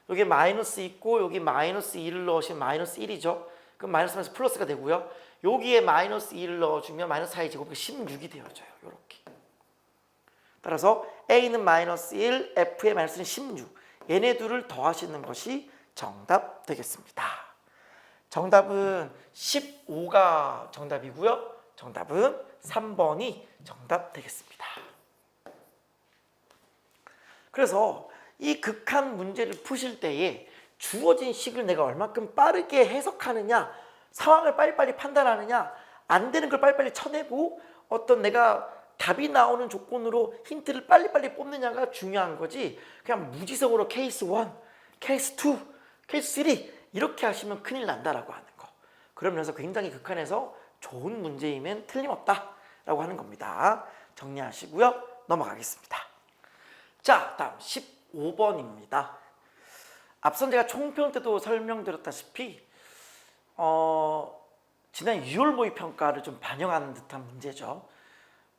여기 마이너스 있고 여기 마이너스 2를 넣으시면 마이너스 1이죠. 그럼 마이너스 플러스가 되고요. 여기에 마이너스 2를 넣어주면 마이너스 4의 제곱이 16이 되어져요. 이렇게. 따라서 a는 마이너스 1, f의 마이너스는 16. 얘네 둘을 더하시는 것이 정답 되겠습니다. 정답은 15가 정답이고요. 정답은 3번이 정답 되겠습니다. 그래서 이 극한 문제를 푸실 때에 주어진 식을 내가 얼마큼 빠르게 해석하느냐, 상황을 빨리빨리 판단하느냐, 안 되는 걸 빨리빨리 쳐내고 어떤 내가 답이 나오는 조건으로 힌트를 빨리빨리 뽑느냐가 중요한 거지, 그냥 무지성으로 케이스 1, 케이스 2, 케이스 3 이렇게 하시면 큰일 난다라고 하는 거. 그러면서 굉장히 극한에서 좋은 문제이면 틀림없다라고 하는 겁니다. 정리하시고요. 넘어가겠습니다. 자, 다음 15번입니다. 앞선 제가 총평 때도 설명드렸다시피 지난 6월 모의평가를 좀 반영하는 듯한 문제죠.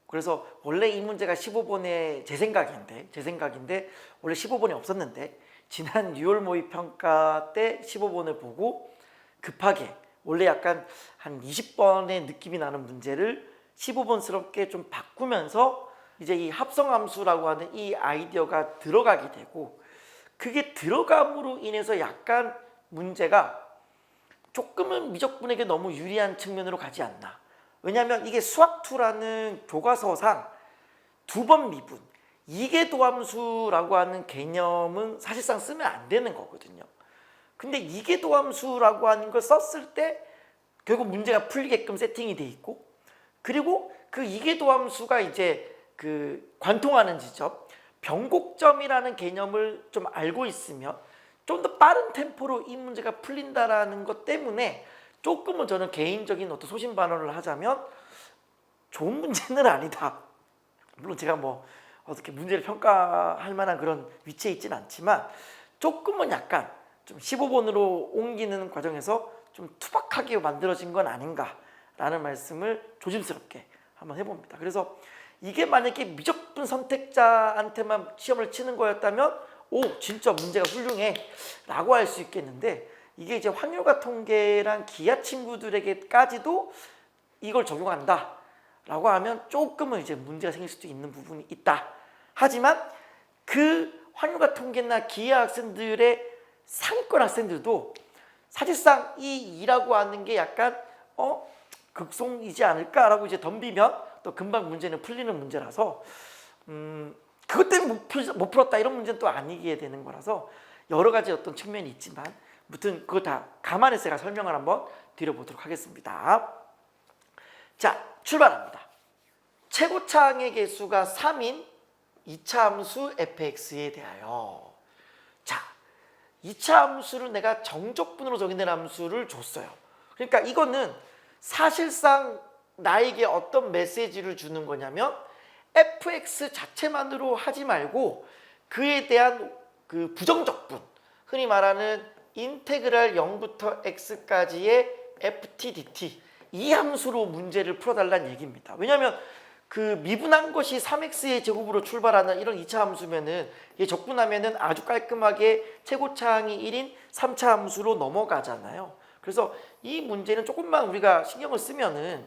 그래서 원래 이 문제가 15번에 제 생각인데 원래 15번이 없었는데 지난 6월 모의평가 때 15번을 보고 급하게 원래 약간 한 20번의 느낌이 나는 문제를 15번스럽게 좀 바꾸면서 이제 이 합성함수라고 하는 이 아이디어가 들어가게 되고, 그게 들어감으로 인해서 약간 문제가 조금은 미적분에게 너무 유리한 측면으로 가지 않나. 왜냐하면 이게 수학2라는 교과서상 2번 미분, 이계도함수라고 하는 개념은 사실상 쓰면 안 되는 거거든요. 근데 이계도함수라고 하는 걸 썼을 때 결국 문제가 풀리게끔 세팅이 돼 있고, 그리고 그 이계도함수가 이제 그 관통하는 지점, 변곡점이라는 개념을 좀 알고 있으면 좀 더 빠른 템포로 이 문제가 풀린다라는 것 때문에 조금은 저는 개인적인 어떤 소신 발언을 하자면 좋은 문제는 아니다. 물론 제가 뭐 어떻게 문제를 평가할 만한 그런 위치에 있지는 않지만 조금은 약간 좀 15번으로 옮기는 과정에서 좀 투박하게 만들어진 건 아닌가라는 말씀을 조심스럽게 한번 해봅니다. 그래서 이게 만약에 미적분 선택자한테만 시험을 치는 거였다면 오, 진짜 문제가 훌륭해 라고 할 수 있겠는데, 이게 이제 확률과 통계랑 기하 친구들에게까지도 이걸 적용한다 라고 하면 조금은 이제 문제가 생길 수도 있는 부분이 있다. 하지만 그 확률과 통계나 기하 학생들의 상위권 학생들도 사실상 이 2라고 하는 게 약간 극송이지 않을까라고 이제 덤비면 또 금방 문제는 풀리는 문제라서 그것 때문에 못 풀었다 이런 문제는 또 아니게 되는 거라서 여러 가지 어떤 측면이 있지만 무튼 그거 다 감안해서 제가 설명을 한번 드려보도록 하겠습니다. 자, 출발합니다. 최고차항의 개수가 3인 2차 함수 fx에 대하여, 자, 2차 함수를 내가 정적분으로 정의된 함수를 줬어요. 그러니까 이거는 사실상 나에게 어떤 메시지를 주는 거냐면 fx 자체만으로 하지 말고 그에 대한 그 부정적분, 흔히 말하는 인테그랄 0부터 x까지의 ft dt, 이 함수로 문제를 풀어달라는 얘기입니다. 왜냐하면 그 미분한 것이 3x의 제곱으로 출발하는 이런 2차 함수면은 얘 적분하면은 아주 깔끔하게 최고차항이 1인 3차 함수로 넘어가잖아요. 그래서 이 문제는 조금만 우리가 신경을 쓰면은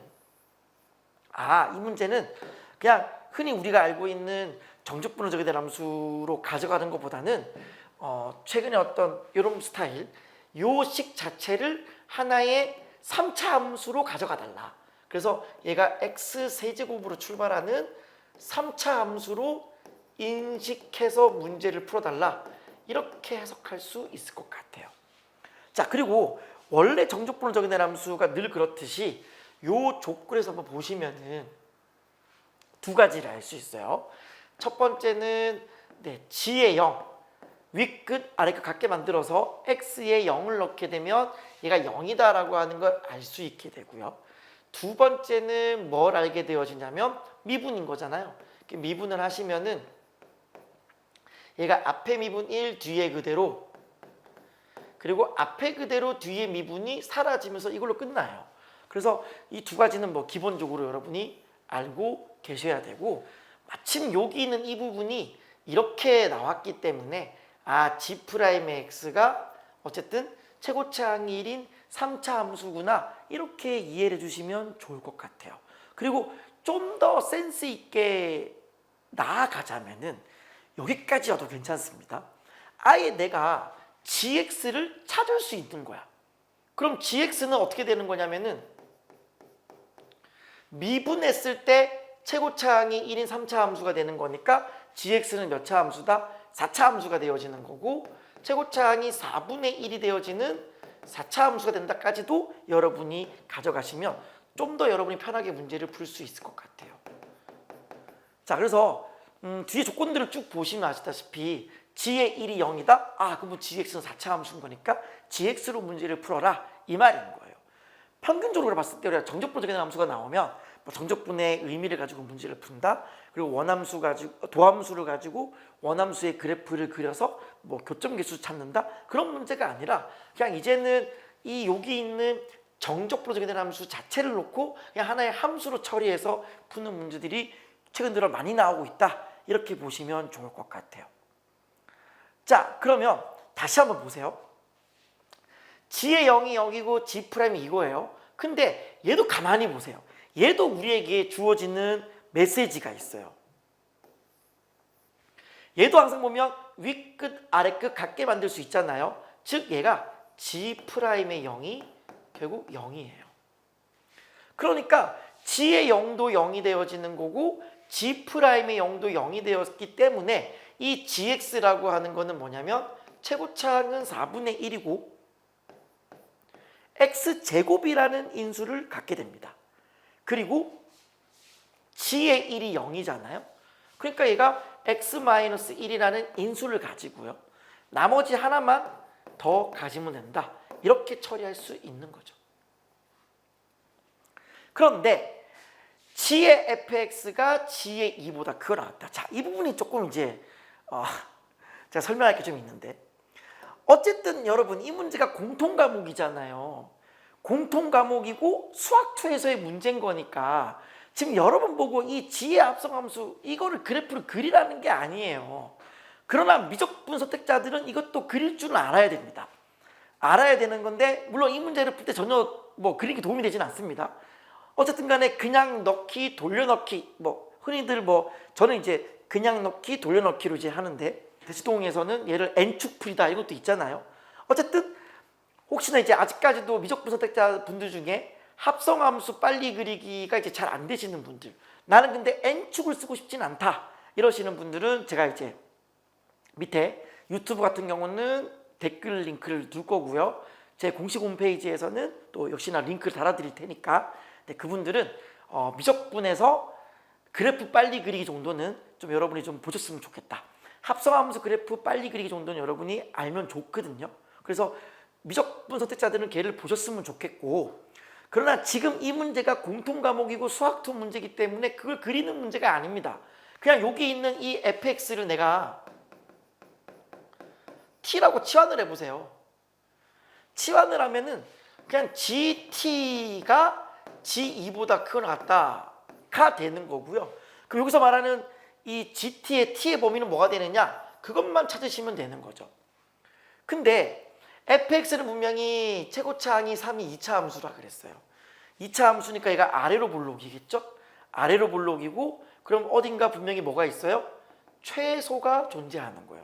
이 문제는 그냥 흔히 우리가 알고 있는 정적분을 정의된 함수로 가져가는 것보다는 최근에 어떤 이런 스타일, 요 식 자체를 하나의 3차 함수로 가져가달라. 그래서 얘가 x세제곱으로 출발하는 3차 함수로 인식해서 문제를 풀어달라. 이렇게 해석할 수 있을 것 같아요. 자, 그리고 원래 정적분을 정의된 함수가 늘 그렇듯이 요 조건에서 한번 보시면은 두 가지를 알 수 있어요. 첫 번째는 g의 0, 윗끝 아래끝 같게 만들어서 x에 0을 넣게 되면 얘가 0이다라고 하는 걸 알 수 있게 되고요. 두 번째는 뭘 알게 되어지냐면 미분인 거잖아요. 미분을 하시면은 얘가 앞에 미분 1, 뒤에 그대로, 그리고 앞에 그대로 뒤에 미분이 사라지면서 이걸로 끝나요. 그래서 이 두 가지는 뭐 기본적으로 여러분이 알고 계셔야 되고, 마침 여기 있는 이 부분이 이렇게 나왔기 때문에 G'의 X가 어쨌든 최고차항이 1인 3차 함수구나, 이렇게 이해를 해주시면 좋을 것 같아요. 그리고 좀 더 센스 있게 나아가자면은 여기까지여도 괜찮습니다. 아예 내가 GX를 찾을 수 있는 거야. 그럼 GX는 어떻게 되는 거냐면은 미분했을 때 최고차항이 1인 3차 함수가 되는 거니까 GX는 몇 차 함수다? 4차 함수가 되어지는 거고, 최고차항이 4분의 1이 되어지는 4차 함수가 된다까지도 여러분이 가져가시면 좀 더 여러분이 편하게 문제를 풀 수 있을 것 같아요. 자, 그래서 뒤에 조건들을 쭉 보시면 아시다시피 g의 1이 0이다? 그러면 gx는 4차 함수인 거니까 gx로 문제를 풀어라, 이 말인 거예요. 평균적으로 봤을 때 우리가 정적분을 정의된 함수가 나오면 뭐 정적분의 의미를 가지고 문제를 푼다. 그리고 원함수 가지고 도함수를 가지고 원함수의 그래프를 그려서 뭐 교점계수 찾는다. 그런 문제가 아니라 그냥 이제는 이 여기 있는 정적분으로 정의된 함수 자체를 놓고 그냥 하나의 함수로 처리해서 푸는 문제들이 최근 들어 많이 나오고 있다. 이렇게 보시면 좋을 것 같아요. 자, 그러면 다시 한번 보세요. G의 0이 0이고 G 프라임이 이거예요. 근데 얘도 가만히 보세요. 얘도 우리에게 주어지는 메시지가 있어요. 얘도 항상 보면 윗끝, 아래끝 같게 만들 수 있잖아요. 즉 얘가 G 프라임의 0이 결국 0이에요. 그러니까 G의 0도 0이 되어지는 거고 G 프라임의 0도 0이 되었기 때문에 이 GX라고 하는 거는 뭐냐면 최고차항은 4분의 1이고 X제곱이라는 인수를 갖게 됩니다. 그리고 G의 1이 0이잖아요. 그러니까 얘가 X-1이라는 인수를 가지고요. 나머지 하나만 더 가지면 된다. 이렇게 처리할 수 있는 거죠. 그런데 G의 fx가 G의 2보다 크게 나왔다. 자, 이 부분이 조금 이제 제가 설명할 게 좀 있는데 어쨌든 여러분 이 문제가 공통 과목이잖아요. 공통 과목이고 수학2에서의 문제인 거니까 지금 여러분 보고 이 G의 합성함수 이거를 그래프를 그리라는 게 아니에요. 그러나 미적분 선택자들은 이것도 그릴 줄은 알아야 됩니다. 알아야 되는 건데 물론 이 문제를 풀 때 전혀 뭐 그리기 도움이 되진 않습니다. 어쨌든 간에 그냥 넣기, 돌려넣기 뭐 흔히들 뭐 저는 이제 그냥 넣기, 돌려넣기로 이제 하는데 대치동에서는 얘를 n축 풀이다 이것도 있잖아요. 어쨌든 혹시나 이제 아직까지도 미적분 선택자 분들 중에 합성함수 빨리 그리기가 이제 잘 안 되시는 분들 나는 근데 n축을 쓰고 싶진 않다 이러시는 분들은 제가 이제 밑에 유튜브 같은 경우는 댓글 링크를 둘 거고요. 제 공식 홈페이지에서는 또 역시나 링크를 달아드릴 테니까 그분들은 미적분에서 그래프 빨리 그리기 정도는 좀 여러분이 좀 보셨으면 좋겠다. 합성함수 그래프 빨리 그리기 정도는 여러분이 알면 좋거든요. 그래서 미적분 선택자들은 걔를 보셨으면 좋겠고 그러나 지금 이 문제가 공통 과목이고 수학2 문제이기 때문에 그걸 그리는 문제가 아닙니다. 그냥 여기 있는 이 fx를 내가 t라고 치환을 해보세요. 치환을 하면은 그냥 gt가 g2보다 크거나 같다가 되는 거고요. 그럼 여기서 말하는 이 gt의 t의 범위는 뭐가 되느냐? 그것만 찾으시면 되는 거죠. 근데 fx는 분명히 최고차항이 3이 2차 함수라 그랬어요. 2차 함수니까 얘가 아래로 볼록이겠죠? 아래로 볼록이고 그럼 어딘가 분명히 뭐가 있어요? 최소가 존재하는 거예요.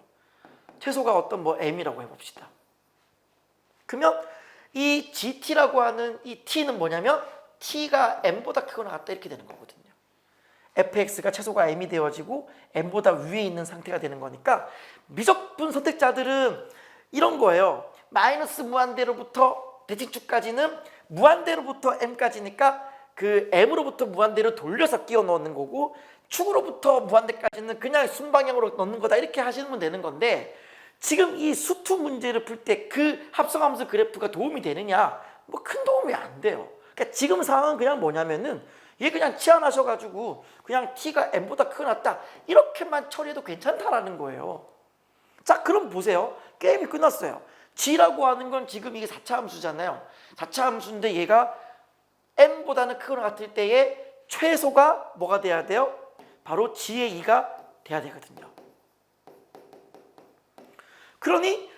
최소가 어떤 뭐 m이라고 해봅시다. 그러면 이 gt라고 하는 이 t는 뭐냐면 t가 m보다 크거나 같다 이렇게 되는 거거든요. fx가 최소가 m이 되어지고 m보다 위에 있는 상태가 되는 거니까 미적분 선택자들은 이런 거예요. 마이너스 무한대로부터 대칭축까지는 무한대로부터 m까지니까 그 m으로부터 무한대로 돌려서 끼워 넣는 거고 축으로부터 무한대까지는 그냥 순방향으로 넣는 거다 이렇게 하시면 되는 건데 지금 이 수투 문제를 풀 때 그 합성함수 그래프가 도움이 되느냐? 뭐 큰 도움이 안 돼요. 그러니까 지금 상황은 그냥 뭐냐면은 얘 그냥 치환하셔가지고 그냥 t가 m보다 크게 났다 이렇게만 처리해도 괜찮다라는 거예요. 자, 그럼 보세요. 게임이 끝났어요. g라고 하는 건 지금 이게 4차 함수잖아요. 4차 함수인데 얘가 m보다는 크거나 같을 때에 최소가 뭐가 돼야 돼요? 바로 g의 2가 돼야 되거든요. 그러니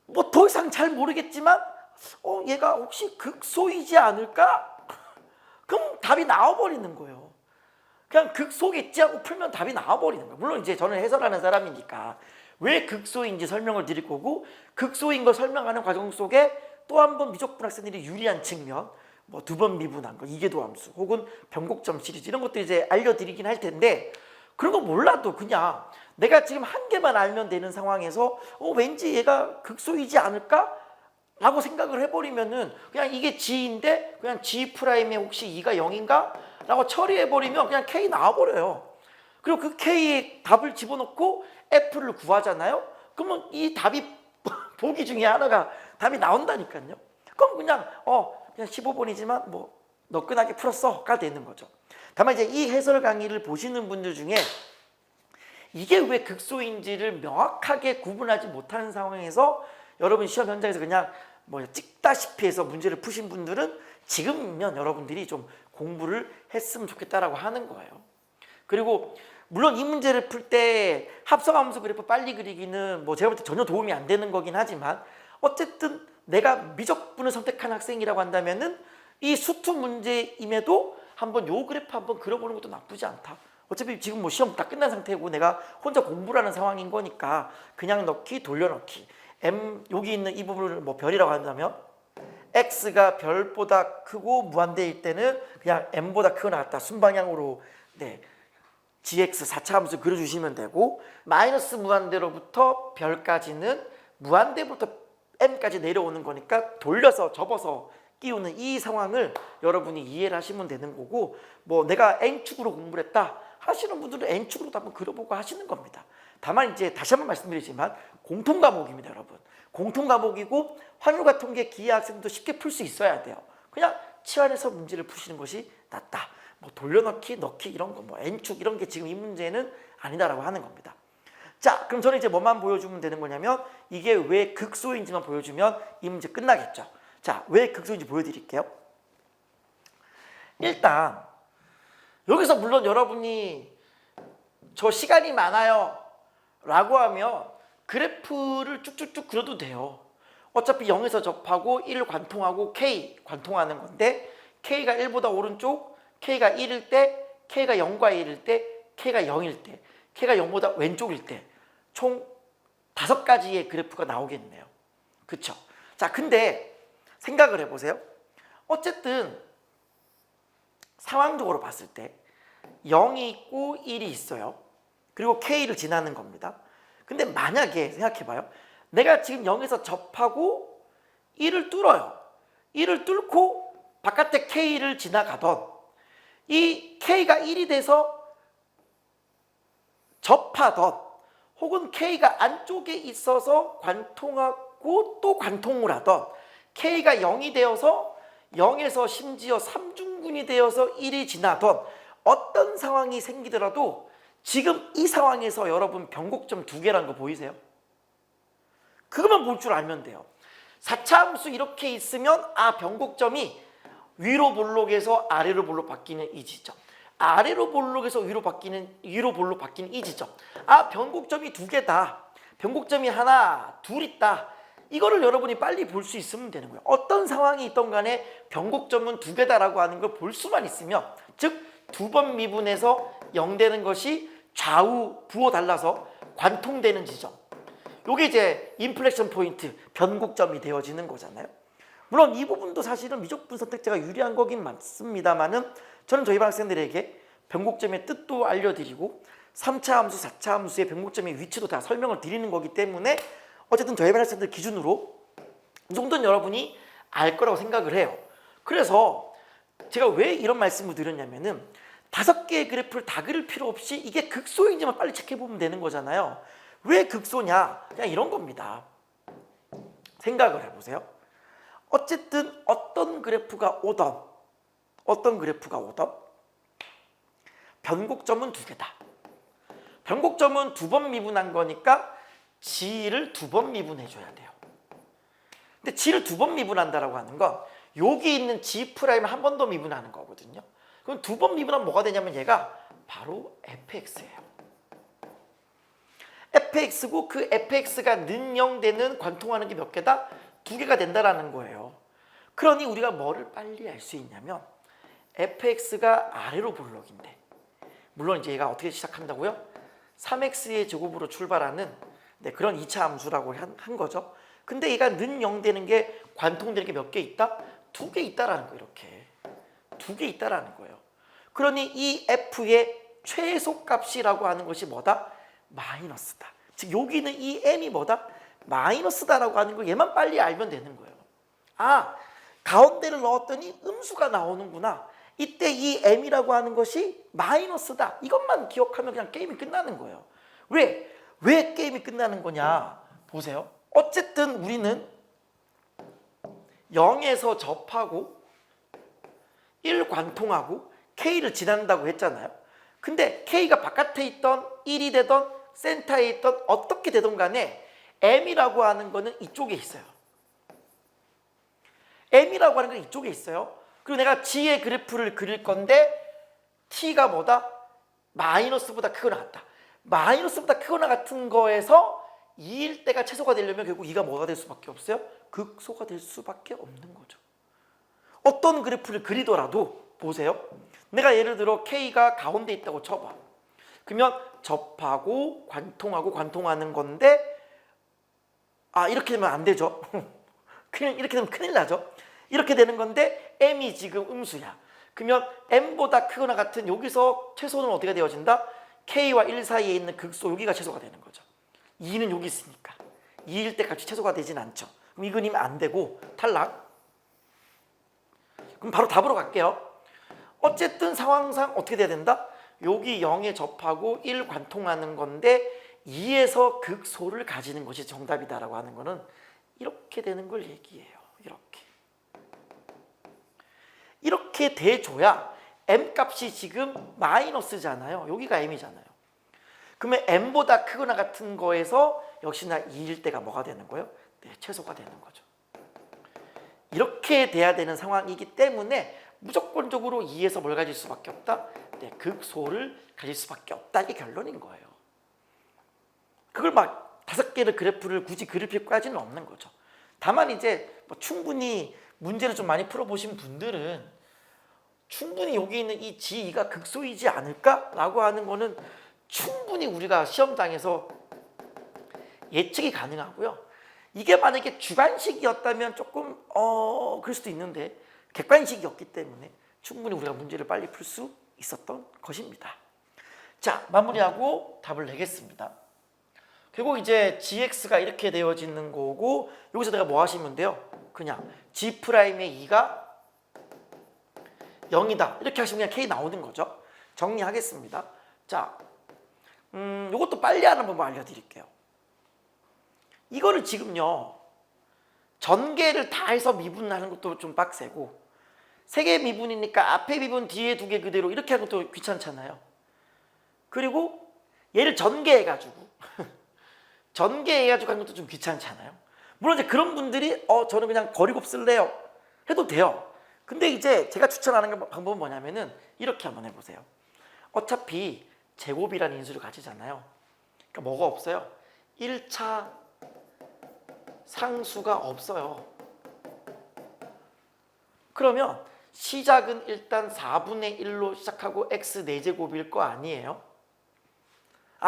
뭐 더 이상 잘 모르겠지만 얘가 혹시 극소이지 않을까? 그럼 답이 나와버리는 거예요. 그냥 극소겠지 하고 풀면 답이 나와버리는 거예요. 물론 이제 저는 해설하는 사람이니까 왜 극소인지 설명을 드릴 거고 극소인 걸 설명하는 과정 속에 또 한 번 미적분 학생들이 유리한 측면 뭐 2번 미분한 거, 이계도함수 혹은 변곡점 시리즈 이런 것도 이제 알려드리긴 할 텐데 그런 거 몰라도 그냥 내가 지금 한 개만 알면 되는 상황에서 왠지 얘가 극소이지 않을까? 라고 생각을 해버리면은 그냥 이게 G인데 그냥 G 프라임에 혹시 2가 0인가? 라고 처리해버리면 그냥 K 나와버려요. 그리고 그 K에 답을 집어넣고 F를 구하잖아요. 그러면 이 답이 보기 중에 하나가 답이 나온다니까요. 그럼 그냥 15번이지만 뭐 너끈하게 풀었어가 되는 거죠. 다만 이제 이 해설 강의를 보시는 분들 중에 이게 왜 극소인지를 명확하게 구분하지 못하는 상황에서 여러분 시험 현장에서 그냥 뭐 찍다시피 해서 문제를 푸신 분들은 지금이면 여러분들이 좀 공부를 했으면 좋겠다라고 하는 거예요. 그리고 물론 이 문제를 풀 때 합성함수 그래프 빨리 그리기는 뭐 제가 볼 때 전혀 도움이 안 되는 거긴 하지만 어쨌든 내가 미적분을 선택한 학생이라고 한다면은 이 수투 문제임에도 한번 요 그래프 한번 그려보는 것도 나쁘지 않다. 어차피 지금 뭐 시험 다 끝난 상태고 내가 혼자 공부를 하는 상황인 거니까 그냥 넣기 돌려넣기. M 여기 있는 이 부분을 뭐 별이라고 한다면 x가 별보다 크고 무한대일 때는 그냥 m보다 크거나 같다 순방향으로 네 gx 4차 함수 그려주시면 되고 마이너스 무한대로부터 별까지는 무한대부터 m까지 내려오는 거니까 돌려서 접어서 끼우는 이 상황을 여러분이 이해를 하시면 되는 거고 뭐 내가 n축으로 공부를 했다 하시는 분들은 n축으로도 한번 그려보고 하시는 겁니다. 다만 이제 다시 한번 말씀드리지만 공통 과목입니다, 여러분. 공통 과목이고 확률과 통계 기하 학생도 쉽게 풀 수 있어야 돼요. 그냥 치환해서 문제를 푸시는 것이 낫다. 뭐 돌려넣기, 넣기 이런 거, 뭐 n축 이런 게 지금 이 문제는 아니다라고 하는 겁니다. 자, 그럼 저는 이제 뭐만 보여주면 되는 거냐면 이게 왜 극소인지만 보여주면 이 문제 끝나겠죠. 자, 왜 극소인지 보여드릴게요. 일단 여기서 물론 여러분이 저 시간이 많아요 라고 하면 그래프를 쭉쭉쭉 그려도 돼요. 어차피 0에서 접하고 1 관통하고 K 관통하는 건데 K가 1보다 오른쪽, K가 1일 때, K가 0과 1일 때, K가 0일 때, K가 0보다 왼쪽일 때 총 5가지의 그래프가 나오겠네요. 그쵸? 자, 근데 생각을 해보세요. 어쨌든 상황적으로 봤을 때 0이 있고 1이 있어요. 그리고 K를 지나는 겁니다. 근데 만약에 생각해봐요. 내가 지금 0에서 접하고 1을 뚫어요. 1을 뚫고 바깥에 K를 지나가던 이 K가 1이 돼서 접하던 혹은 K가 안쪽에 있어서 관통하고 또 관통을 하던 K가 0이 되어서 0에서 심지어 3중근이 되어서 1이 지나던 어떤 상황이 생기더라도 지금 이 상황에서 여러분 변곡점 2개라는 거 보이세요? 그것만 볼 줄 알면 돼요. 4차 함수 이렇게 있으면 변곡점이 위로 볼록에서 아래로 볼록 바뀌는 이 지점, 아래로 볼록에서 위로 볼록 바뀌는 이 지점. 변곡점이 2개다. 변곡점이 하나, 둘 있다. 이거를 여러분이 빨리 볼 수 있으면 되는 거예요. 어떤 상황이 있던 간에 변곡점은 2개다라고 하는 걸 볼 수만 있으면, 즉 2번 미분해서 0 되는 것이 좌우 부호 달라서 관통되는 지점. 요게 이제 인플렉션 포인트, 변곡점이 되어지는 거잖아요. 물론 이 부분도 사실은 미적분 선택제가 유리한 거긴 맞습니다만은 저는 저희 반 학생들에게 변곡점의 뜻도 알려드리고 3차 함수, 4차 함수의 변곡점의 위치도 다 설명을 드리는 거기 때문에 어쨌든 저희 반 학생들 기준으로 이 정도는 여러분이 알 거라고 생각을 해요. 그래서 제가 왜 이런 말씀을 드렸냐면은 5개의 그래프를 다 그릴 필요 없이 이게 극소인지만 빨리 체크해보면 되는 거잖아요. 왜 극소냐? 그냥 이런 겁니다. 생각을 해보세요. 어쨌든 어떤 그래프가 오던 변곡점은 2개다. 변곡점은 2번 미분한 거니까 G를 2번 미분해줘야 돼요. 근데 G를 2번 미분한다라고 하는 건 여기 있는 G'을 한 번 더 미분하는 거거든요. 그럼 2번 미분하면 뭐가 되냐면 얘가 바로 fx예요. fx고 그 fx가 는0 되는 관통하는 게 몇 개다? 2개가 된다라는 거예요. 그러니 우리가 뭐를 빨리 알 수 있냐면 fx가 아래로 볼록인데, 물론 이제 얘가 어떻게 시작한다고요? 3x의 제곱으로 출발하는 그런 2차 함수라고 한 거죠. 근데 얘가 는0 되는 게 관통되는 게 몇 개 있다? 2개 있다라는 거예요. 이렇게 2개 있다라는 거예요. 그러니 이 f의 최소값이라고 하는 것이 뭐다? 마이너스다. 즉 여기는 이 m이 뭐다? 마이너스다라고 하는 거 얘만 빨리 알면 되는 거예요. 가운데를 넣었더니 음수가 나오는구나. 이때 이 m이라고 하는 것이 마이너스다. 이것만 기억하면 그냥 게임이 끝나는 거예요. 왜 게임이 끝나는 거냐? 보세요. 어쨌든 우리는 0에서 접하고 1관통하고 K를 지난다고 했잖아요. 근데 K가 바깥에 있던 1이 되던 센터에 있던 어떻게 되든 간에 M이라고 하는 거는 이쪽에 있어요. M이라고 하는 건 이쪽에 있어요. 그리고 내가 G의 그래프를 그릴 건데 T가 뭐다? 마이너스보다 크거나 같다. 마이너스보다 크거나 같은 거에서 2일 때가 최소가 되려면 결국 2가 뭐가 될 수밖에 없어요? 극소가 될 수밖에 없는 거죠. 어떤 그래프를 그리더라도 보세요. 내가 예를 들어 K가 가운데 있다고 쳐봐. 그러면 접하고 관통하는 건데 이렇게 되면 안 되죠. 그냥 이렇게 되면 큰일 나죠. 이렇게 되는 건데 M이 지금 음수야. 그러면 M보다 크거나 같은 여기서 최소는 어디가 되어진다? K와 1 사이에 있는 극소 여기가 최소가 되는 거죠. 2는 여기 있으니까 2일 때까지 최소가 되진 않죠. 그럼 이 그림이 안 되고 탈락. 그럼 바로 답으로 갈게요. 어쨌든 상황상 어떻게 돼야 된다? 여기 0에 접하고 1 관통하는 건데 2에서 극소를 가지는 것이 정답이다라고 하는 거는 이렇게 되는 걸 얘기해요. 이렇게 돼줘야 M 값이 지금 마이너스잖아요. 여기가 M이잖아요. 그러면 M보다 크거나 같은 거에서 역시나 2일 때가 뭐가 되는 거예요? 네, 최소가 되는 거죠. 이렇게 돼야 되는 상황이기 때문에 무조건적으로 2에서 뭘 가질 수밖에 없다? 네, 극소를 가질 수밖에 없다. 이게 결론인 거예요. 그걸 막 5개의 그래프를 굳이 그릴 필요까지는 없는 거죠. 다만 이제 뭐 충분히 문제를 좀 많이 풀어보신 분들은 충분히 여기 있는 이 G2가 극소이지 않을까라고 하는 거는 충분히 우리가 시험장에서 예측이 가능하고요. 이게 만약에 주관식이었다면 조금 그럴 수도 있는데 객관식이었기 때문에 충분히 우리가 문제를 빨리 풀 수 있었던 것입니다. 자, 마무리하고 답을 내겠습니다. 결국 이제 gx가 이렇게 되어지는 거고 여기서 내가 뭐 하시면 돼요? 그냥 g'의 2가 0이다 이렇게 하시면 그냥 k 나오는 거죠. 정리하겠습니다. 자, 이것도 빨리 하는 방법 알려드릴게요. 이거를 지금요 전개를 다 해서 미분하는 것도 좀 빡세고 3개 미분이니까 앞에 미분 뒤에 2개 그대로 이렇게 하는 것도 귀찮잖아요. 그리고 얘를 전개해가지고 하는 것도 좀 귀찮잖아요. 물론 이제 그런 분들이 저는 그냥 거리곱 쓸래요 해도 돼요. 근데 이제 제가 추천하는 방법은 뭐냐면은 이렇게 한번 해보세요. 어차피 제곱이라는 인수를 가지잖아요. 그러니까 뭐가 없어요? 1차 상수가 없어요. 그러면 시작은 일단 4분의 1로 시작하고 x 4제곱일 거 아니에요?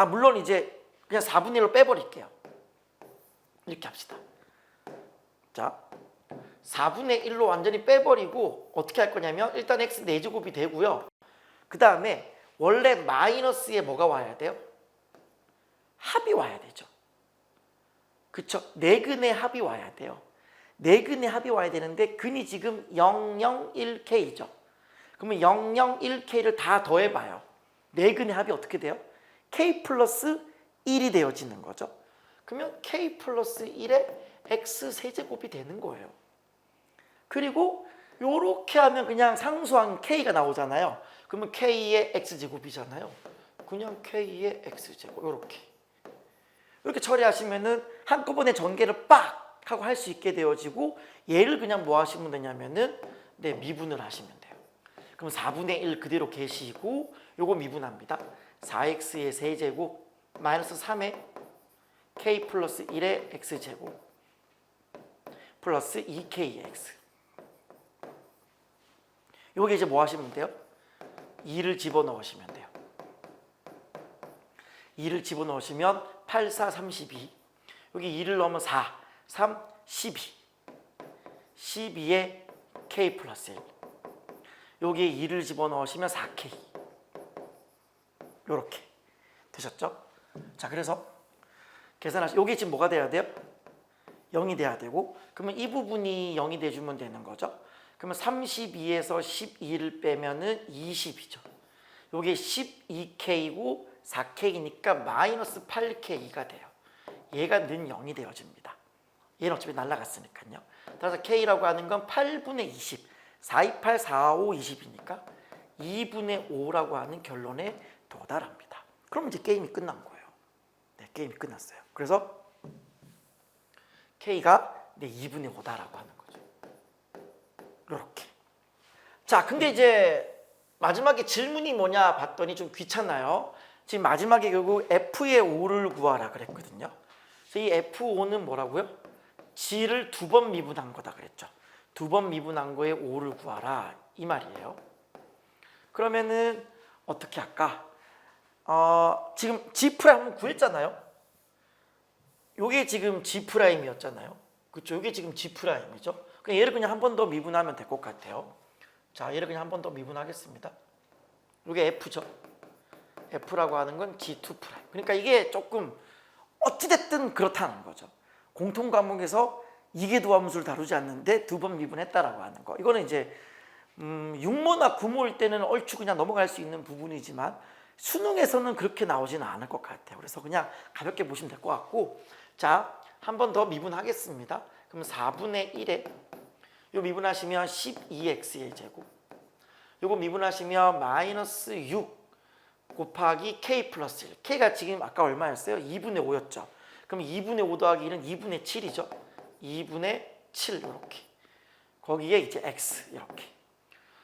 물론 이제 그냥 4분의 1로 빼버릴게요. 이렇게 합시다. 자, 4분의 1로 완전히 빼버리고 어떻게 할 거냐면 일단 x 4제곱이 되고요. 그 다음에 원래 마이너스에 뭐가 와야 돼요? 합이 와야 되죠. 그쵸? 네근의 합이 와야 돼요. 네근의 합이 와야 되는데 근이 지금 001K죠. 그러면 001K를 다 더해봐요. 네근의 합이 어떻게 돼요? K 플러스 1이 되어지는 거죠. 그러면 K 플러스 1의 X 세제곱이 되는 거예요. 그리고 요렇게 하면 그냥 상수항 K가 나오잖아요. 그러면 K의 X제곱이잖아요. 그냥 K의 X제곱 이렇게 처리하시면은 한꺼번에 전개를 빡 하고 할 수 있게 되어지고 얘를 그냥 뭐 하시면 되냐면은 미분을 하시면 돼요. 그럼 4분의 1 그대로 계시고 요거 미분합니다. 4x의 세제곱 마이너스 3의 k 플러스 1의 x제곱 플러스 2k의 x. 요게 이제 뭐 하시면 돼요? 2를 집어넣으시면 돼요. 2를 집어넣으시면 8, 4, 32. 여기 2를 넣으면 4, 3, 12. 12에 k 플러스 1. 여기에 2를 집어넣으시면 4k. 요렇게 되셨죠? 자, 그래서 여기 지금 뭐가 돼야 돼요? 0이 돼야 되고 그러면 이 부분이 0이 돼주면 되는 거죠. 그러면 32에서 12를 빼면은 20이죠. 요게 12K고 4K니까 마이너스 8K가 돼요. 얘가 는 0이 되어집니다. 얘는 어차피 날라갔으니까요. 따라서 K라고 하는 건 8분의 20, 4, 2, 8, 4, 5, 20이니까 2분의 5라고 하는 결론에 도달합니다. 그럼 이제 게임이 끝난 거예요. 네, 게임이 끝났어요. 그래서 K가 2분의 5다라고 하는 거죠. 이렇게. 자, 근데 이제 마지막에 질문이 뭐냐 봤더니 좀 귀찮아요. 지금 마지막에 결국 F의 5를 구하라 그랬거든요. 그래서 이 F5는 뭐라고요? G를 2번 미분한 거다 그랬죠. 2번 미분한 거에 5를 구하라 이 말이에요. 그러면은 어떻게 할까? 지금 G' 한번 구했잖아요. 요게 지금 G'이었잖아요. 그렇죠? 요게 지금 G'이죠. 그냥 얘를 그냥 한 번 더 미분하면 될 것 같아요. 자, 얘를 그냥 한 번 더 미분하겠습니다. 요게 F죠. F라고 하는 건 G2'. 그러니까 이게 조금 어찌됐든 그렇다는 거죠. 공통 과목에서 이계도함수를 다루지 않는데 2번 미분했다라고 하는 거. 이거는 이제 육모나 구모일 때는 얼추 그냥 넘어갈 수 있는 부분이지만 수능에서는 그렇게 나오지는 않을 것 같아요. 그래서 그냥 가볍게 보시면 될 것 같고, 자, 한 번 더 미분하겠습니다. 그럼 4분의 1에 요 미분하시면 12x의 제곱, 요거 미분하시면 마이너스 6 곱하기 k 플러스 1. k가 지금 아까 얼마였어요? 2분의 5였죠. 그럼 2분의 5 더하기 1은 2분의 7이죠. 2분의 7 이렇게. 거기에 이제 x 이렇게.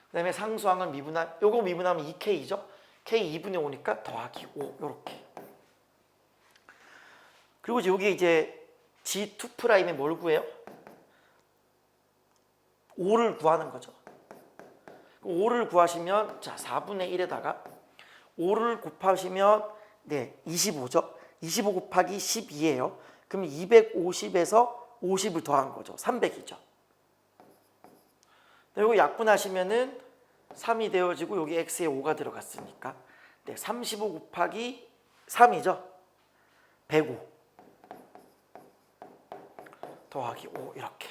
그다음에 상수항은 요거 미분하면 2k죠. k 2분의 5니까 더하기 5 이렇게. 그리고 여기 이제 G2'에 뭘 구해요? 5를 구하는 거죠. 5를 구하시면 자 4분의 1에다가 5를 곱하시면 25죠. 25 곱하기 12예요. 그럼 250에서 50을 더한 거죠. 300이죠. 그리고 약분하시면은 3이 되어지고 여기 x에 5가 들어갔으니까 35 곱하기 3이죠. 105 더하기 5 이렇게.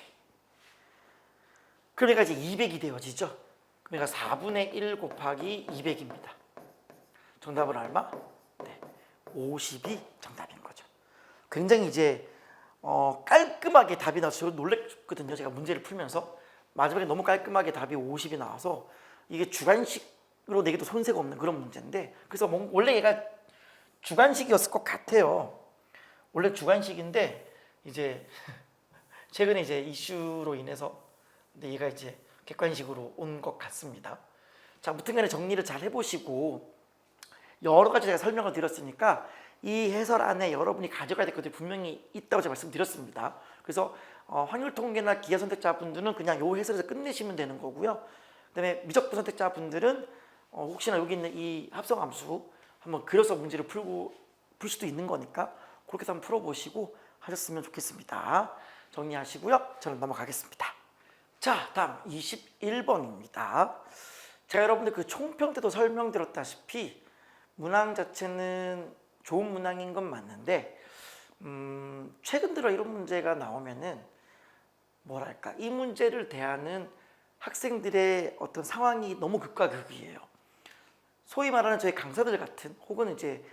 그러니까 이제 200이 되어지죠. 그러니까 4분의 1 곱하기 200입니다. 정답은 얼마? 50이 정답인 거죠. 굉장히 이제 깔끔하게 답이 나와서 저도 놀랐거든요. 제가 문제를 풀면서 마지막에 너무 깔끔하게 답이 50이 나와서 이게 주관식으로 내기도 손색 없는 그런 문제인데, 그래서 원래 얘가 주관식이었을 것 같아요. 원래 주관식인데 이제 최근에 이제 이슈로 인해서 얘가 이제 객관식으로 온 것 같습니다. 자, 아무튼간에 정리를 잘 해보시고 여러 가지 제가 설명을 드렸으니까 이 해설 안에 여러분이 가져가야 될 것들이 분명히 있다고 제가 말씀드렸습니다. 그래서 확률 통계나 기하 선택자분들은 그냥 요 해설에서 끝내시면 되는 거고요. 그다음에 미적분 선택자분들은 혹시나 여기 있는 이 합성함수 한번 그려서 문제를 풀 수도 있는 거니까 그렇게 해서 한번 풀어보시고 하셨으면 좋겠습니다. 정리하시고요. 저는 넘어가겠습니다. 자, 다음 21번입니다. 제가 여러분들 그 총평 때도 설명드렸다시피 문항 자체는 좋은 문항인 건 맞는데 최근 들어 이런 문제가 나오면은 뭐랄까, 이 문제를 대하는 학생들의 어떤 상황이 너무 극과 극이에요. 소위 말하는 저희 강사들 같은, 혹은 이제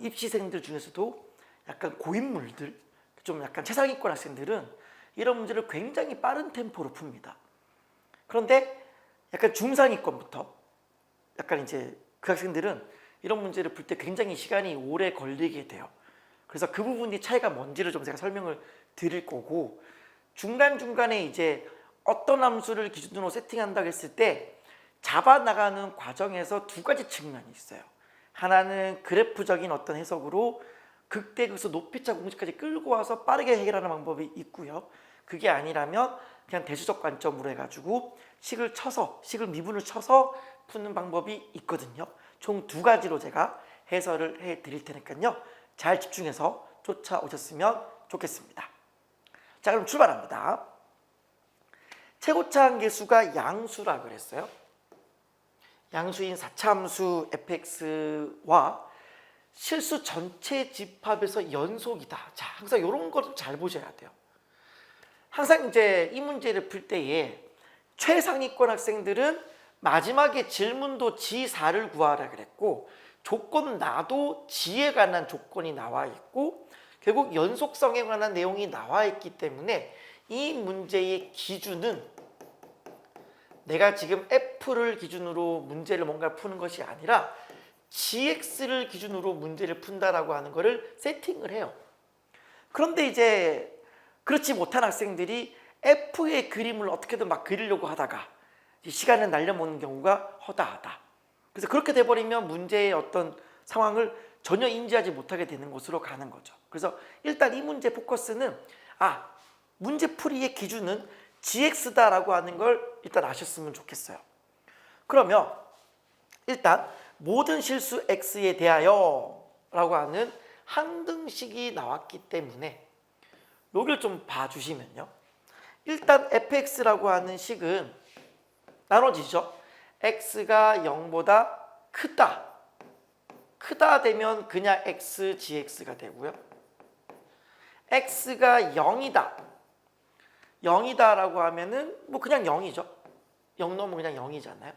입시생들 중에서도 약간 고인물들, 좀 약간 최상위권 학생들은 이런 문제를 굉장히 빠른 템포로 풉니다. 그런데 약간 중상위권부터 약간 이제 그 학생들은 이런 문제를 풀 때 굉장히 시간이 오래 걸리게 돼요. 그래서 그 부분이 차이가 뭔지를 좀 제가 설명을 드릴 거고, 중간중간에 이제 어떤 함수를 기준으로 세팅한다고 했을 때 잡아나가는 과정에서 두 가지 측면이 있어요. 하나는 그래프적인 어떤 해석으로 극대극소 높이차 공식까지 끌고 와서 빠르게 해결하는 방법이 있고요. 그게 아니라면 그냥 대수적 관점으로 해가지고 식을 미분을 쳐서 푸는 방법이 있거든요. 총 두 가지로 제가 해설을 해드릴 테니까요. 잘 집중해서 쫓아오셨으면 좋겠습니다. 자, 그럼 출발합니다. 최고차 한계수가 양수라 그랬어요. 양수인 4차함수 fx와 실수 전체 집합에서 연속이다. 자, 항상 이런 걸 잘 보셔야 돼요. 항상 이제 이 문제를 풀 때에 최상위권 학생들은 마지막에 질문도 G4를 구하라 그랬고, 조건 나도 G에 관한 조건이 나와 있고 결국 연속성에 관한 내용이 나와 있기 때문에 이 문제의 기준은 내가 지금 F를 기준으로 문제를 뭔가 푸는 것이 아니라 GX를 기준으로 문제를 푼다라고 하는 거를 세팅을 해요. 그런데 이제 그렇지 못한 학생들이 F의 그림을 어떻게든 막 그리려고 하다가 시간을 날려먹는 경우가 허다하다. 그래서 그렇게 돼버리면 문제의 어떤 상황을 전혀 인지하지 못하게 되는 곳으로 가는 거죠. 그래서 일단 이 문제 포커스는 문제풀이의 기준은 GX다라고 하는 걸 일단 아셨으면 좋겠어요. 그러면 일단 모든 실수 X에 대하여 라고 하는 항등식이 나왔기 때문에 여기를 좀 봐주시면요. 일단 fx라고 하는 식은 나눠지죠. x가 0보다 크다 되면 그냥 x, gx가 되고요. x가 0이다라고 하면은 뭐 그냥 0이죠. 0 넘으면 그냥 0이잖아요.